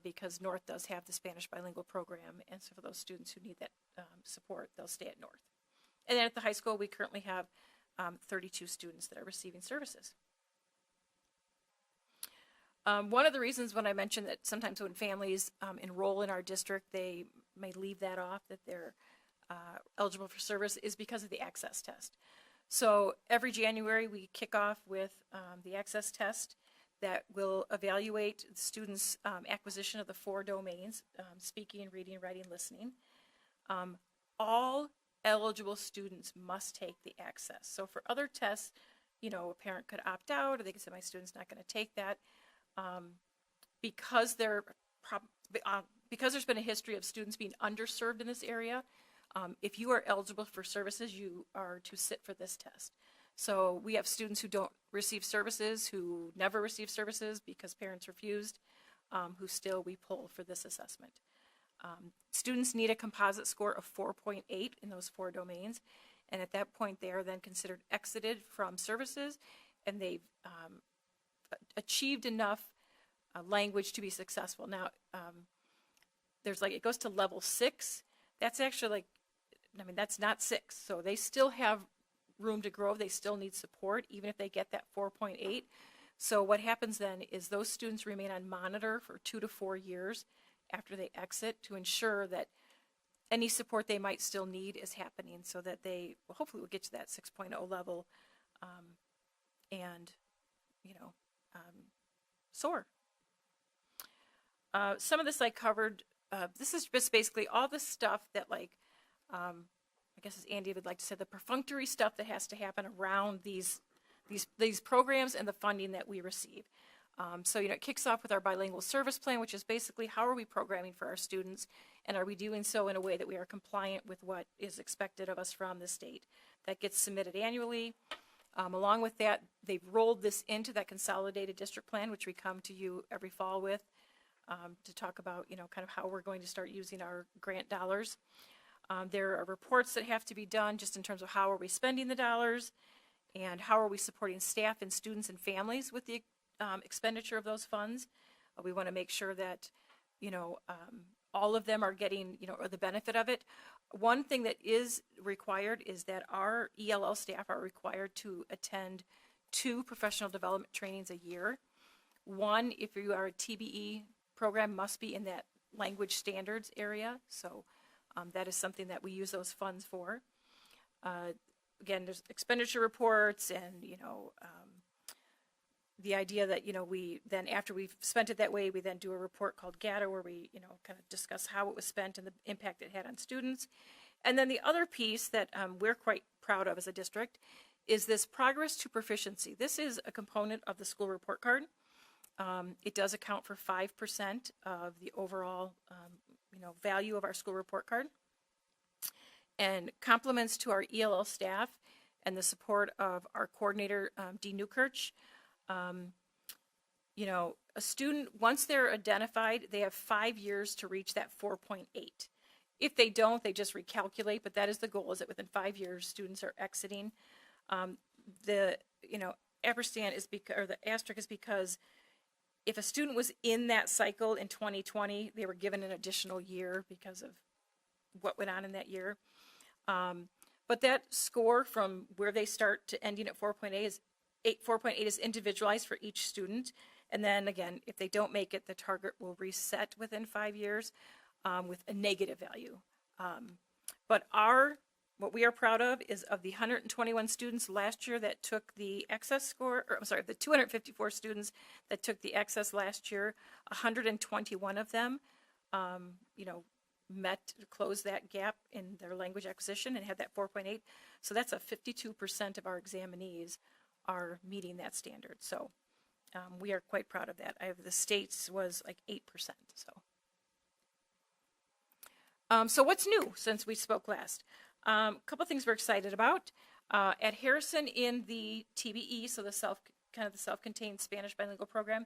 Because North does have the Spanish bilingual program. And so for those students who need that support, they'll stay at North. And then at the high school, we currently have 32 students that are receiving services. One of the reasons when I mentioned that sometimes when families enroll in our district, they may leave that off, that they're eligible for service, is because of the access test. So every January, we kick off with the access test that will evaluate the students' acquisition of the 4 domains, speaking, reading, writing, listening. All eligible students must take the access. So for other tests, a parent could opt out, or they could say, my student's not going to take that. Because there's been a history of students being underserved in this area, if you are eligible for services, you are to sit for this test. So we have students who don't receive services, who never receive services because parents refused, who still we pull for this assessment. Students need a composite score of 4.8 in those 4 domains, and at that point they are then considered exited from services, and they've achieved enough language to be successful. Now, it goes to level 6. That's actually that's not 6. So they still have room to grow. They still need support, even if they get that 4.8. So what happens then is those students remain on monitor for 2 to 4 years after they exit to ensure that any support they might still need is happening, so that they hopefully will get to that 6.0 level and soar. Some of this I covered. This is just basically all the stuff that I guess as Andy would like to say, the perfunctory stuff that has to happen around these programs and the funding that we receive. So, it kicks off with our bilingual service plan, which is basically how are we programming for our students, and are we doing so in a way that we are compliant with what is expected of us from the state. That gets submitted annually. Along with that, they've rolled this into that consolidated district plan, which we come to you every fall with to talk about, kind of how we're going to start using our grant dollars. There are reports that have to be done just in terms of how are we spending the dollars and how are we supporting staff and students and families with the expenditure of those funds. We want to make sure that, all of them are getting, the benefit of it. One thing that is required is that our ELL staff are required to attend 2 professional development trainings a year. One, if you are a TBE program, must be in that language standards area. So that is something that we use those funds for. Again, there's expenditure reports and, the idea that, we then, after we've spent it that way, we then do a report called GATA where we, kind of discuss how it was spent and the impact it had on students. And then the other piece that we're quite proud of as a district is this progress to proficiency. This is a component of the school report card. It does account for 5% of the overall, value of our school report card. And compliments to our ELL staff and the support of our coordinator, Dee Newkirch. A student, once they're identified, they have 5 years to reach that 4.8. If they don't, they just recalculate, but that is the goal, is that within 5 years, students are exiting. Ampersand is because, or the asterisk is because if a student was in that cycle in 2020, they were given an additional year because of what went on in that year. But that score from where they start to ending at 4.8 is individualized for each student. And then again, if they don't make it, the target will reset within 5 years with a negative value. But what we are proud of is of the 121 students last year that took the excess score, the 254 students that took the excess last year, 121 of them, closed that gap in their language acquisition and had that 4.8. So that's a 52% of our examinees are meeting that standard. So we are quite proud of that. The state's was like 8%. So what's new since we spoke last? A couple things we're excited about. At Harrison in the TBE, so the self-contained Spanish bilingual program,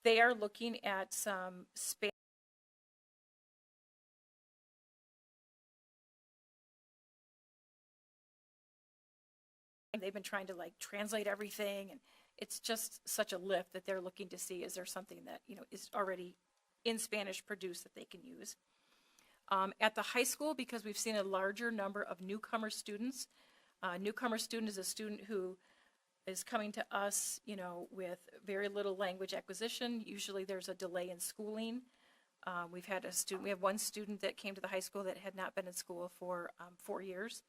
they are looking at some Spanish. They've been trying to translate everything, and it's just such a lift that they're looking to see, is there something that is already in Spanish produced that they can use. At the high school, because we've seen a larger number of newcomer students. Newcomer student is a student who is coming to us, with very little language acquisition. Usually there's a delay in schooling. We have one student that came to the high school that had not been in school for 4 years.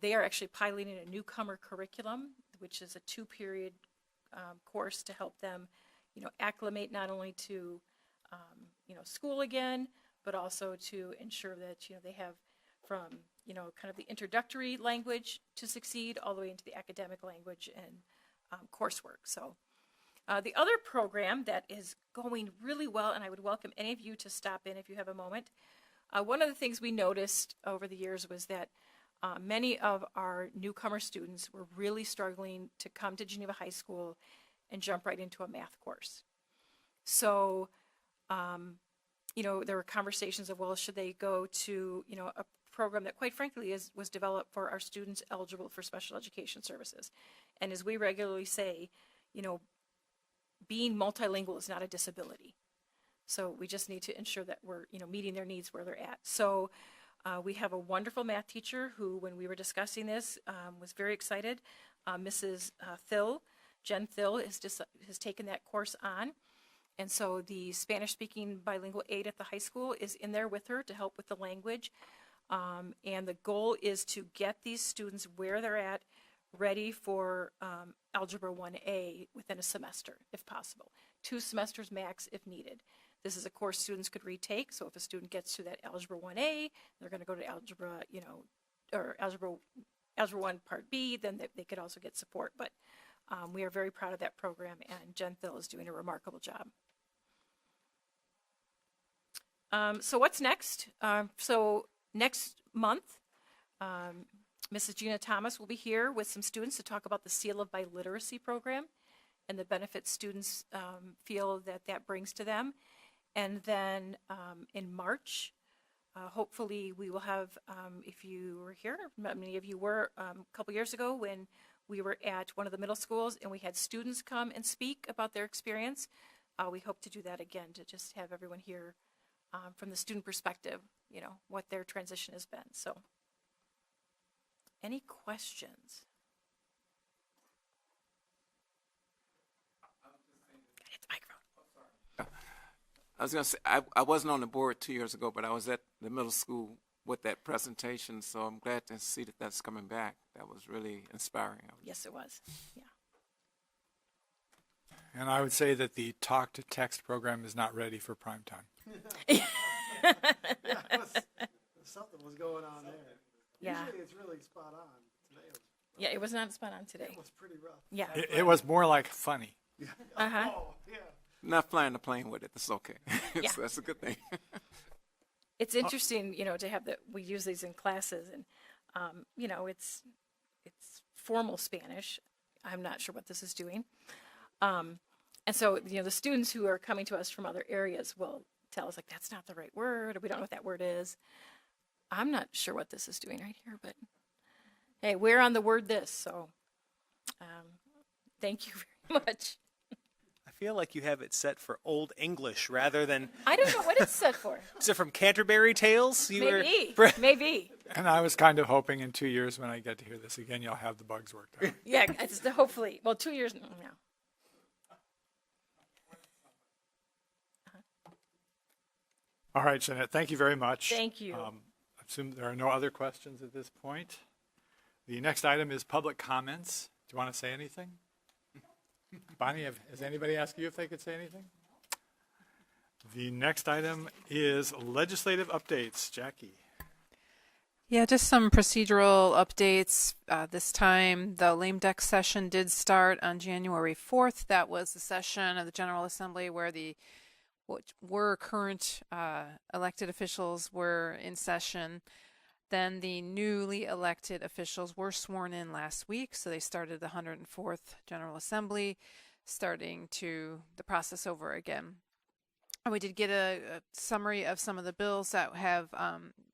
They are actually piloting a newcomer curriculum, which is a 2-period course to help them, acclimate not only to, school again, but also to ensure that, they have from, kind of the introductory language to succeed all the way into the academic language and coursework. So the other program that is going really well, and I would welcome any of you to stop in if you have a moment. One of the things we noticed over the years was that many of our newcomer students were really struggling to come to Geneva High School and jump right into a math course. So, there were conversations of, well, should they go to, a program that quite frankly was developed for our students eligible for special education services. And as we regularly say, being multilingual is not a disability. So we just need to ensure that we're, meeting their needs where they're at. So we have a wonderful math teacher who, when we were discussing this, was very excited. Mrs. Thill, Jen Thill, has taken that course on. And so the Spanish-speaking bilingual aide at the high school is in there with her to help with the language. And the goal is to get these students where they're at, ready for Algebra 1A within a semester, if possible. 2 semesters max if needed. This is a course students could retake, so if a student gets to that Algebra 1A, they're going to go to Algebra, or Algebra 1 Part B, then they could also get support. But We are very proud of that program, and Jen Thill is doing a remarkable job. So what's next? So next month, Mrs. Gina Thomas will be here with some students to talk about the Seal of Biliteracy program and the benefits students feel that that brings to them. And then in March, hopefully we will have, if you were here, many of you were a couple years ago when we were at one of the middle schools and we had students come and speak about their experience. We hope to do that again, to just have everyone hear from the student perspective, you know, what their transition has been. So, any questions? Hit the microphone. I was going to say, I wasn't on the board 2 years ago, but I was at the middle school with that presentation, so I'm glad to see that that's coming back. That was really inspiring. Yes, it was. Yeah. And I would say that the talk to text program is not ready for prime time. Something was going on there. Yeah. Usually it's really spot on. Today Yeah, it was not spot on today. it was pretty rough. Yeah. It was more like funny. Uh-huh. Oh, yeah. Not flying the plane with it. That's okay. Yeah. So that's a good thing. It's interesting, you know, to have that. We use these in classes, and you know, it's formal Spanish. I'm not sure what this is doing, and so you know, the students who are coming to us from other areas will tell us like that's not the right word, or we don't know what that word is. I'm not sure what this is doing right here, but hey, we're on the word this, so thank you very much. I feel like you have it set for Old English rather than. I don't know what it's set for. Is it from Canterbury Tales? Maybe, maybe. And I was kind of hoping in 2 years when I get to hear this again, you'll have the bugs worked out. Yeah, it's hopefully. Well, 2 years now. All right, Jeanette, thank you very much. Thank you. I assume there are no other questions at this point. The next item is public comments. Do you want to say anything? Bonnie, has anybody asked you if they could say anything? The next item is legislative updates. Jackie. Yeah, just some procedural updates. This time, the lame duck session did start on January 4th. That was the session of the General Assembly where what were current elected officials were in session. Then the newly elected officials were sworn in last week, so they started the 104th General Assembly, starting the process over again. And we did get a summary of some of the bills that have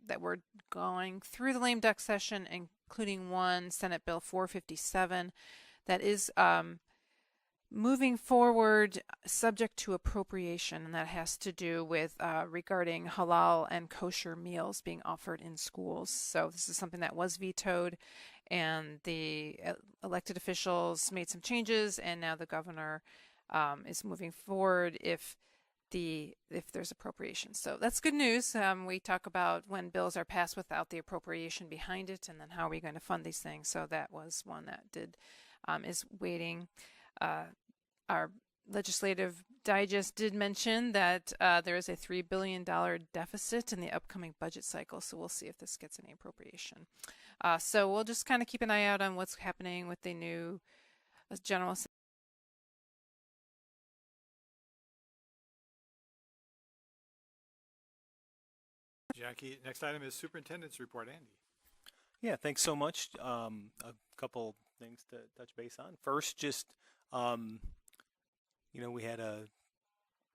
that were going through the lame duck session, including one, Senate Bill 457, that is moving forward subject to appropriation, and that has to do with regarding halal and kosher meals being offered in schools. So this is something that was vetoed, and the elected officials made some changes, and now the governor is moving forward if there's appropriation. So that's good news. We talk about when bills are passed without the appropriation behind it, and then how are we going to fund these things. So that was one that is waiting. Our legislative digest did mention that there is a $3 billion deficit in the upcoming budget cycle, so we'll see if this gets any appropriation. So we'll just kind of keep an eye out on what's happening with the new General Assembly. Jackie, next item is superintendent's report. Andy. Yeah, thanks so much. A couple things to touch base on. First, just we had a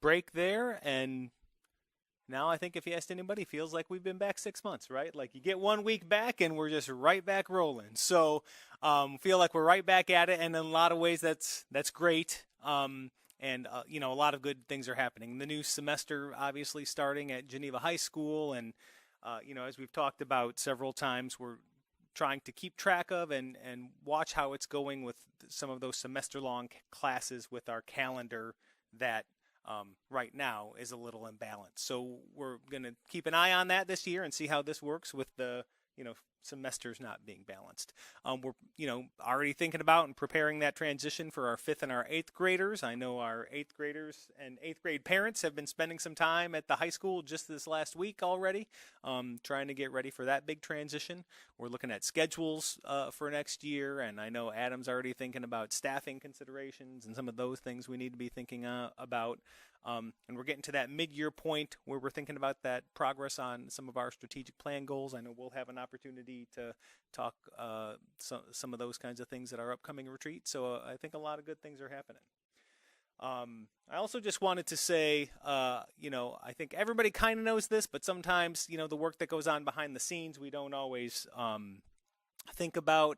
break there, and now I think if you asked anybody, it feels like we've been back 6 months, right? Like you get 1 week back, and we're just right back rolling. So feel like we're right back at it, and in a lot of ways, that's great. And a lot of good things are happening. The new semester, obviously, starting at Geneva High School, and as we've talked about several times, we're trying to keep track of and watch how it's going with some of those semester-long classes with our calendar that right now is a little imbalanced. So we're going to keep an eye on that this year and see how this works with the semesters not being balanced. We're already thinking about and preparing that transition for our 5th and our 8th graders. I know our 8th graders and 8th grade parents have been spending some time at the high school just this last week already, trying to get ready for that big transition. We're looking at schedules for next year, and I know Adam's already thinking about staffing considerations and some of those things we need to be thinking about. And we're getting to that mid-year point where we're thinking about that progress on some of our strategic plan goals. I know we'll have an opportunity to talk some of those kinds of things at our upcoming retreat. So I think a lot of good things are happening. I also just wanted to say, I think everybody kind of knows this, but sometimes, the work that goes on behind the scenes, we don't always think about.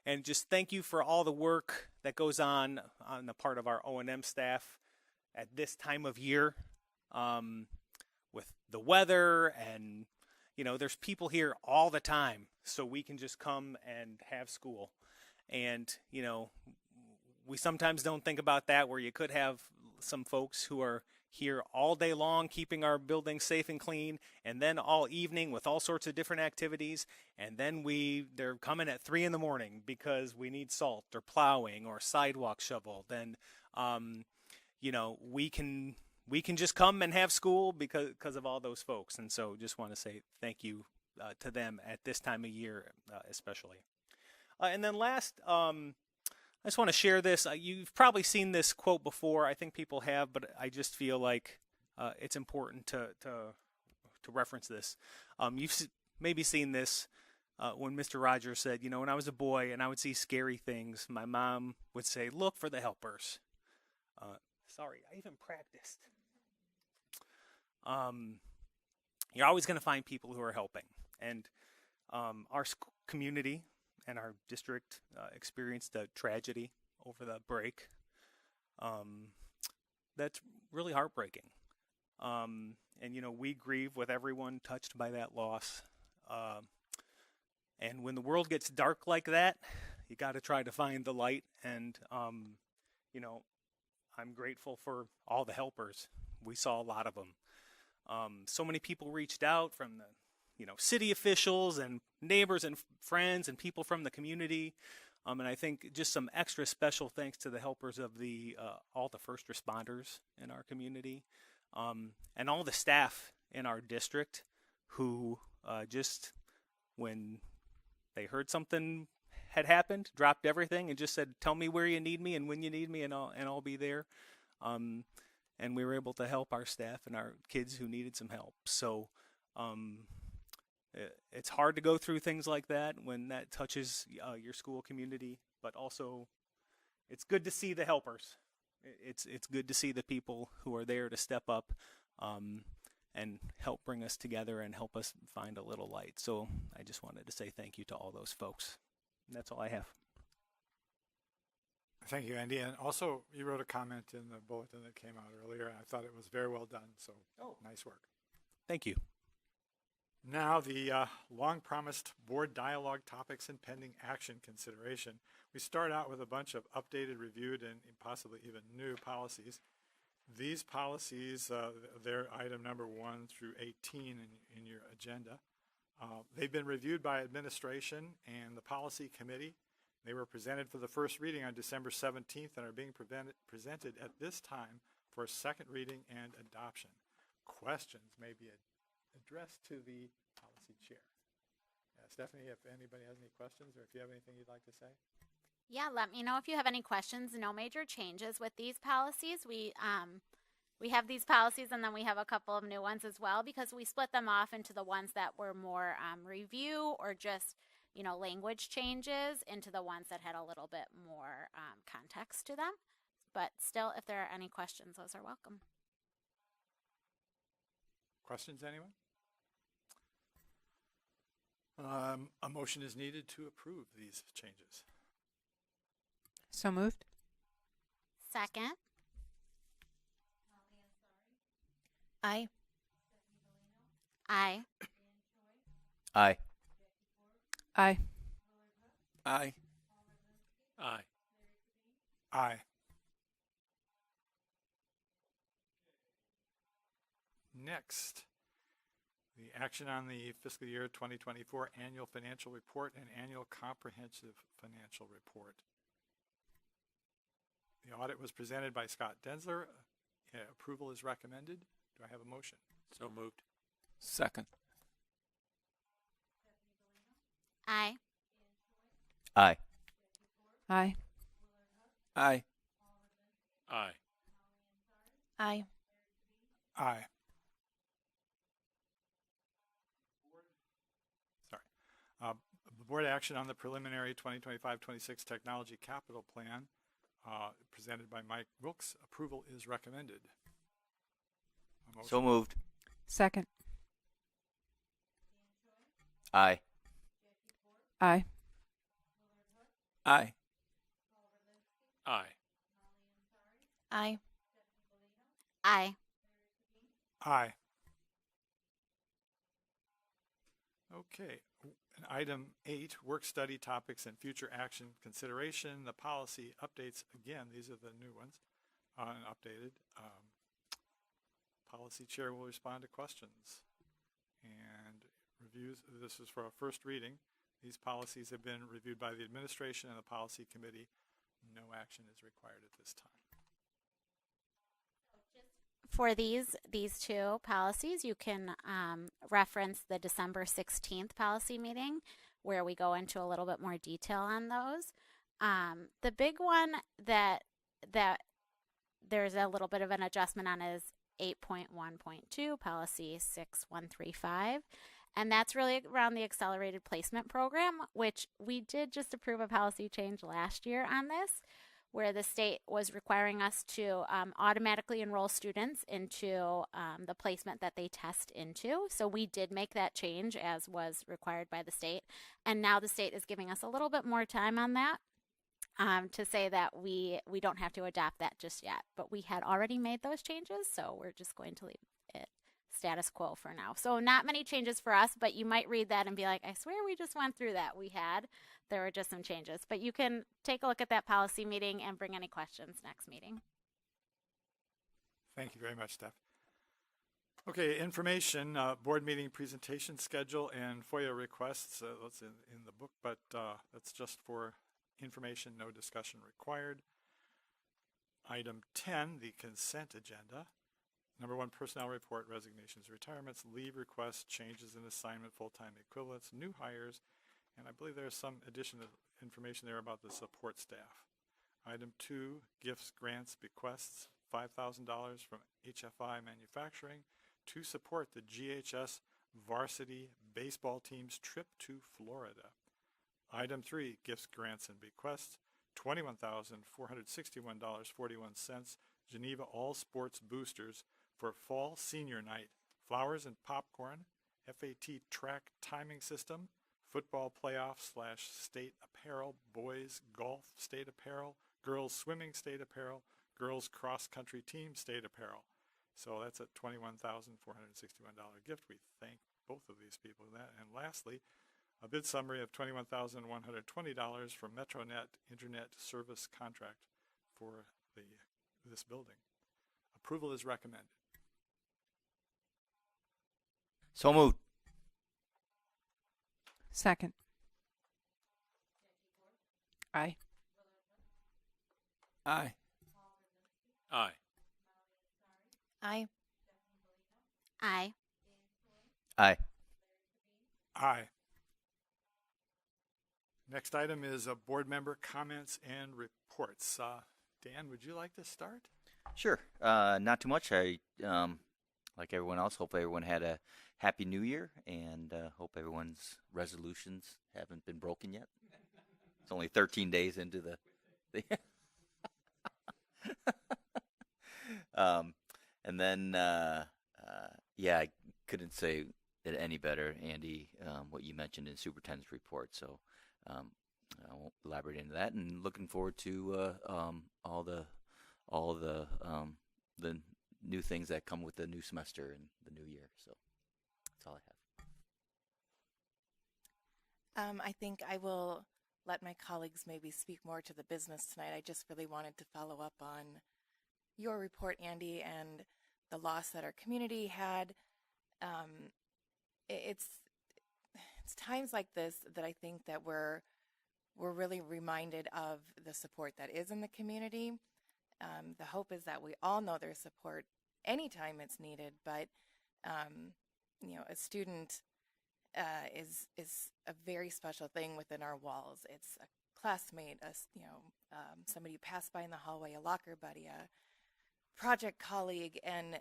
And just thank you for all the work that goes on the part of our O&M staff at this time of year, with the weather, and there's people here all the time, so we can just come and have school. And we sometimes don't think about that, where you could have some folks who are here all day long keeping our buildings safe and clean, and then all evening with all sorts of different activities, and then they're coming at 3 a.m. because we need salt or plowing or sidewalk shoveled. And we can just come and have school because of all those folks. And so just want to say thank you to them at this time of year, especially. And then last, I just want to share this. You've probably seen this quote before. I think people have, but I just feel like it's important to reference this. You've maybe seen this when Mr. Rogers said, when I was a boy and I would see scary things, my mom would say, "Look for the helpers." Sorry, I even practiced. You're always going to find people who are helping. And our community and our district experienced a tragedy over the break. That's really heartbreaking. And, we grieve with everyone touched by that loss. And when the world gets dark like that, you got to try to find the light. And, I'm grateful for all the helpers. We saw a lot of them. So many people reached out from the, city officials and neighbors and friends and people from the community. And I think just some extra special thanks to the helpers of all the first responders in our community, and all the staff in our district who just, when they heard something had happened, dropped everything and just said, "Tell me where you need me and when you need me, and I'll be there." And we were able to help our staff and our kids who needed some help. So it's hard to go through things like that when that touches your school community, but also it's good to see the helpers. It's good to see the people who are there to step up and help bring us together and help us find a little light. So I just wanted to say thank you to all those folks. And that's all I have. Thank you, Andy. And also, you wrote a comment in the bulletin that came out earlier, and I thought it was very well done. So, nice work. Thank you. Now, the long-promised board dialogue topics and pending action consideration. We start out with a bunch of updated, reviewed, and possibly even new policies. These policies, they're item number 1 through 18 in your agenda. They've been reviewed by administration and the policy committee. They were presented for the first reading on December 17th and are being presented at this time for a second reading and adoption. Questions may be addressed to the policy chair. Stephanie, if anybody has any questions or if you have anything you'd like to say. Yeah, let me know if you have any questions. No major changes with these policies. We have these policies, and then we have a couple of new ones as well, because we split them off into the ones that were more review or just language changes, into the ones that had a little bit more context to them. But still, if there are any questions, those are welcome. Questions, anyone? A motion is needed to approve these changes. So moved. Second. Aye. Aye. Aye. Aye. Aye. Aye. Aye. Next, The action on the fiscal year 2024 annual financial report and annual comprehensive financial report. The audit was presented by Scott Denzler. Approval is recommended. Do I have a motion? So moved. Second. Aye. Aye. Aye. Aye. Aye. Aye. Aye. Sorry. The board action on the preliminary 2025-26 technology capital plan presented by Mike Wilkes. Approval is recommended. A motion? So moved. Second. Aye. Aye. Aye. Aye. Aye. Aye. Aye. Okay. And item 8, work study topics and future action consideration. The policy updates, again, these are the new ones, updated. Policy chair will respond to questions and reviews. This is for a first reading. These policies have been reviewed by the administration and the policy committee. No action is required at this time. For these two policies, you can reference the December 16th policy meeting where we go into a little bit more detail on those. The big one that there's a little bit of an adjustment on is 8.1.2, policy 6135. And that's really around the accelerated placement program, which we did just approve a policy change last year on this, where the state was requiring us to automatically enroll students into the placement that they test into. So we did make that change as was required by the state. And now the state is giving us a little bit more time on that to say that we don't have to adopt that just yet. But we had already made those changes, so we're just going to leave it status quo for now. So not many changes for us, but you might read that and be like, I swear we just went through that. There were just some changes, but you can take a look at that policy meeting and bring any questions next meeting. Thank you very much, Steph. Okay, information, board meeting presentation schedule and FOIA requests. That's in the book, but that's just for information, no discussion required. Item 10, the consent agenda. Number 1, personnel report, resignations, retirements, leave requests, changes in assignment, full-time equivalents, new hires, and I believe there's some additional information there about the support staff. Item 2, gifts, grants, bequests, $5,000 from HFI Manufacturing to support the GHS varsity baseball team's trip to Florida. Item 3, gifts, grants, and bequests, $21,461.41, Geneva All Sports Boosters for Fall Senior Night, flowers and popcorn, FAT track timing system, football playoff / state apparel, boys golf state apparel, girls swimming state apparel, girls cross country team state apparel. So that's a $21,461 gift. We thank both of these people for that. And lastly, a bid summary of $21,120 for MetroNet Internet Service contract for this building. Approval is recommended. So moved. Second. Aye. Aye. Aye. Aye. Aye. Aye. Aye. Next item is board member comments and reports. Dan, would you like to start? Sure. Not too much. I, like everyone else, hope everyone had a happy new year and hope everyone's resolutions haven't been broken yet. It's only 13 days into the and then, yeah, I couldn't say it any better, Andy, what you mentioned in Superintendent's report. So I won't elaborate into that, and looking forward to all the new things that come with the new semester and the new year. So that's all I have. I think I will let my colleagues maybe speak more to the business tonight. I just really wanted to follow up on your report, Andy, and the loss that our community had. it's times like this that I think that we're really reminded of the support that is in the community. The hope is that we all know there's support anytime it's needed, but a student is a very special thing within our walls. It's a classmate, somebody you pass by in the hallway, a locker buddy, a project colleague, and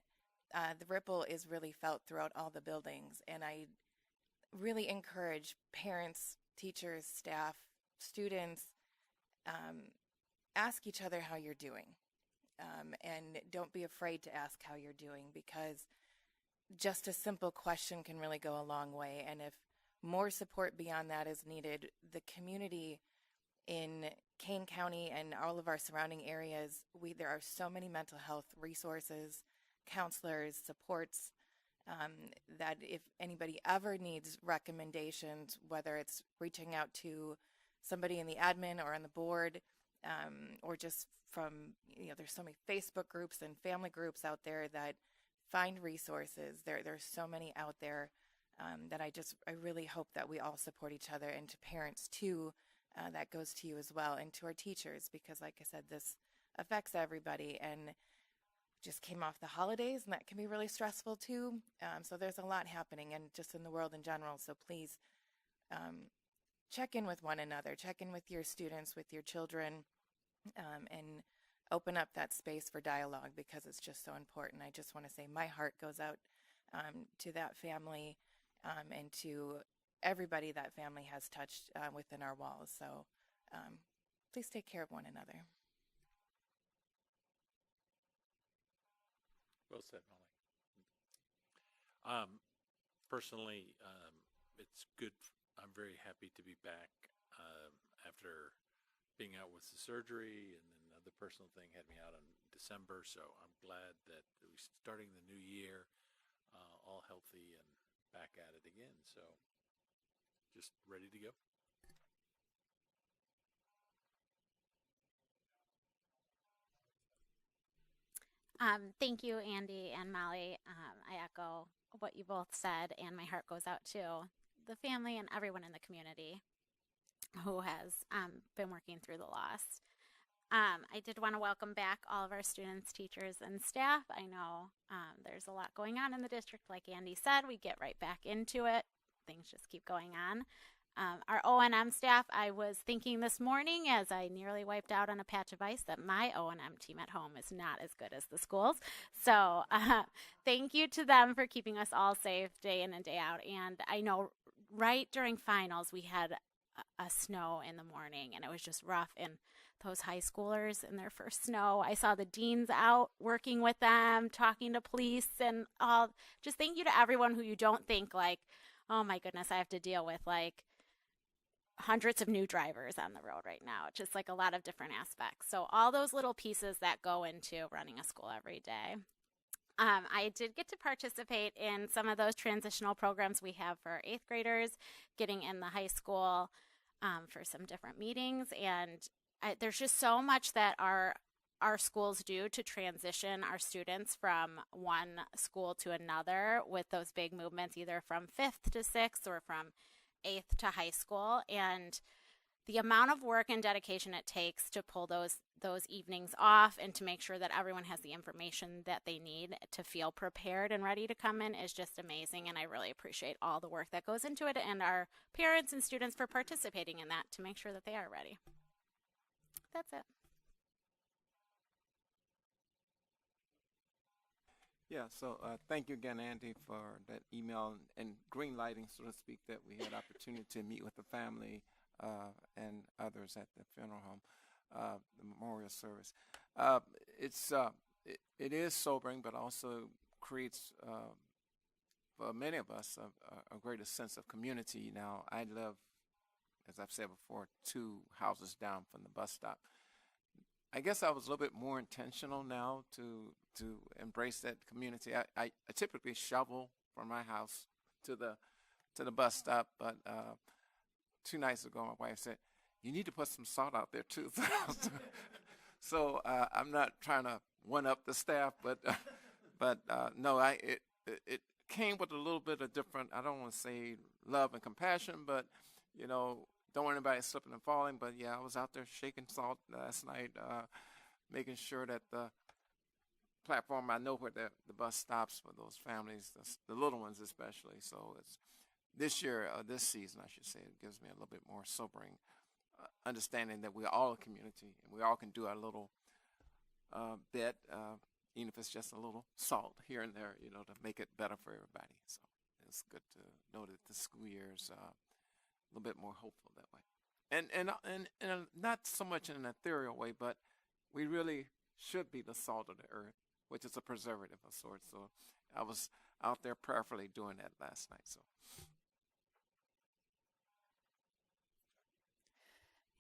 the ripple is really felt throughout all the buildings. And I really encourage parents, teachers, staff, students, ask each other how you're doing. And don't be afraid to ask how you're doing, because just a simple question can really go a long way. And if more support beyond that is needed, the community in Kane County and all of our surrounding areas, there are so many mental health resources, counselors, supports, that if anybody ever needs recommendations, whether it's reaching out to somebody in the admin or on the board, or just from, there's so many Facebook groups and family groups out there that find resources. There's so many out there that I really hope that we all support each other, and to parents too, that goes to you as well, and to our teachers, because like I said, this affects everybody, and just came off the holidays, and that can be really stressful too. So there's a lot happening, and just in the world in general. So please check in with one another, check in with your students, with your children, and open up that space for dialogue, because it's just so important. I just want to say my heart goes out to that family, and to everybody that family has touched within our walls. So please take care of one another. Well said, Molly. Personally, it's good. I'm very happy to be back after being out with the surgery, and then the personal thing had me out in December. So I'm glad that we're starting the new year all healthy and back at it again. So just ready to go. Thank you, Andy and Molly. I echo what you both said, and my heart goes out to the family and everyone in the community who has been working through the loss. I did want to welcome back all of our students, teachers, and staff. I know there's a lot going on in the district. Like Andy said, we get right back into it. Things just keep going on. Our O&M staff, I was thinking this morning as I nearly wiped out on a patch of ice that my O&M team at home is not as good as the schools. So thank you to them for keeping us all safe day in and day out. And I know right during finals we had a snow in the morning, and it was just rough. And those high schoolers in their first snow, I saw the deans out working with them, talking to police and all. Just thank you to everyone who you don't think like, oh my goodness, I have to deal with like hundreds of new drivers on the road right now. It's just like a lot of different aspects. So all those little pieces that go into running a school every day. I did get to participate in some of those transitional programs we have for 8th graders, getting in the high school for some different meetings. And there's just so much that our schools do to transition our students from one school to another with those big movements, either from 5th to 6th or from 8th to high school. And the amount of work and dedication it takes to pull those evenings off and to make sure that everyone has the information that they need to feel prepared and ready to come in is just amazing. And I really appreciate all the work that goes into it, and our parents and students for participating in that to make sure that they are ready. That's it. Yeah, so thank you again, Andy, for that email and green lighting, so to speak, that we had opportunity to meet with the family and others at the funeral home, the memorial service. It is sobering, but also creates, for many of us, a greater sense of community. Now, I live, as I've said before, 2 houses down from the bus stop. I guess I was a little bit more intentional now to embrace that community. I typically shovel from my house to the bus stop, but 2 nights ago my wife said, "You need to put some salt out there too." So I'm not trying to one up the staff, but no, it came with a little bit of different, I don't want to say love and compassion, but, you know, don't want anybody slipping and falling. But, yeah, I was out there shaking salt last night, making sure that the platform, I know where the bus stops for those families, the little ones especially. So it's this year, this season, I should say, it gives me a little bit more sobering understanding that we're all a community and we all can do our little bit, even if it's just a little salt here and there, you know, to make it better for everybody. So it's good to know that the school year is a little bit more hopeful that way. And not so much in an ethereal way, but we really should be the salt of the earth, which is a preservative of sorts. So I was out there prayerfully doing that last night. So.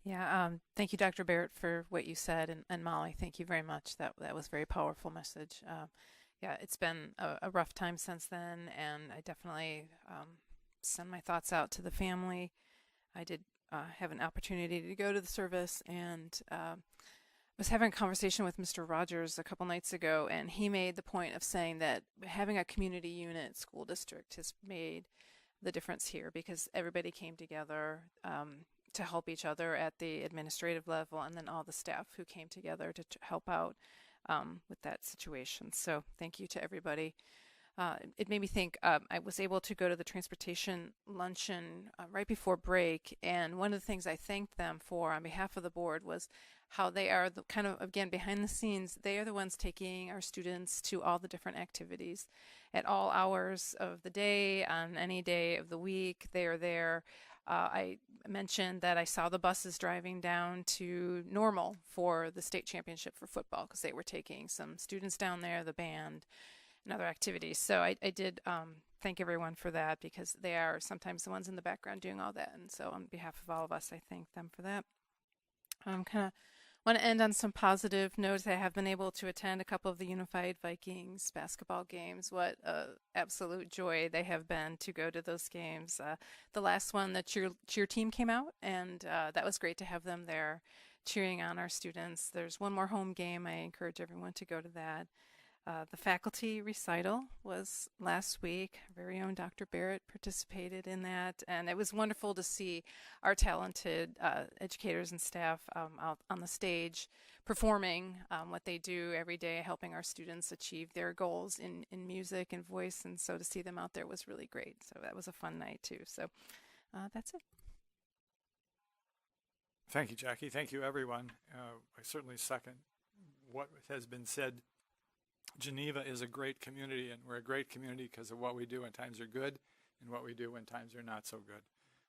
Yeah, thank you, Dr. Barrett, for what you said, and Molly, thank you very much. That was a very powerful message. Yeah, it's been a rough time since then, and I definitely send my thoughts out to the family. I did have an opportunity to go to the service, and I was having a conversation with Mr. Rogers a couple nights ago, and he made the point of saying that having a community unit school district has made the difference here because everybody came together to help each other at the administrative level, and then all the staff who came together to help out with that situation. So thank you to everybody. It made me think, I was able to go to the transportation luncheon right before break, and one of the things I thanked them for on behalf of the board was how they are the kind of, again, behind the scenes, they are the ones taking our students to all the different activities at all hours of the day, on any day of the week. They are there. I mentioned that I saw the buses driving down to Normal for the state championship for football because they were taking some students down there, the band, and other activities. So I did thank everyone for that because they are sometimes the ones in the background doing all that. And so on behalf of all of us, I thank them for that. Kind of want to end on some positive notes. I have been able to attend a couple of the Unified Vikings basketball games. What absolute joy they have been to go to those games. The last one, the cheer team came out, and that was great to have them there cheering on our students. There's one more home game. I encourage everyone to go to that. The faculty recital was last week. Our very own Dr. Barrett participated in that, and it was wonderful to see our talented educators and staff out on the stage performing what they do every day, helping our students achieve their goals in music and voice, and so to see them out there was really great. So that was a fun night too. So that's it. Thank you, Jackie. Thank you, everyone. I certainly second what has been said. Geneva is a great community, and we're a great community because of what we do when times are good and what we do when times are not so good.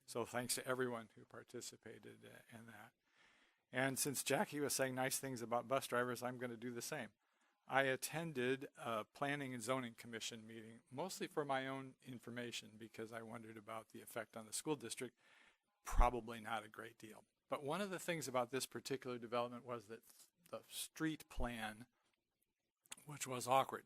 So thanks to everyone who participated in that. And since Jackie was saying nice things about bus drivers, I'm going to do the same. I attended a Planning and Zoning Commission meeting, mostly for my own information because I wondered about the effect on the school district. Probably not a great deal. But one of the things about this particular development was that the street plan, which was awkward.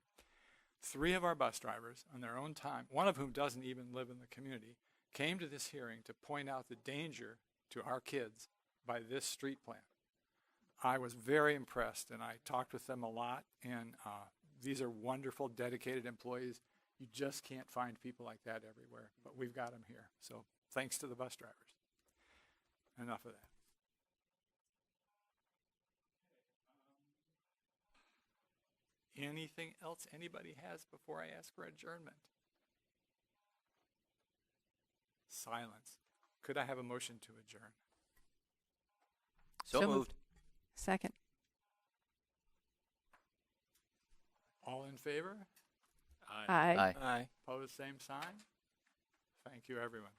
3 of our bus drivers on their own time, one of whom doesn't even live in the community, came to this hearing to point out the danger to our kids by this street plan. I was very impressed, and I talked with them a lot, and these are wonderful, dedicated employees. You just can't find people like that everywhere, but we've got them here. So thanks to the bus drivers. Enough of that. Anything else anybody has before I ask for adjournment? Silence. Could I have a motion to adjourn? So moved. Second. All in favor? Aye. Aye. Opposed, same sign. Thank you, everyone.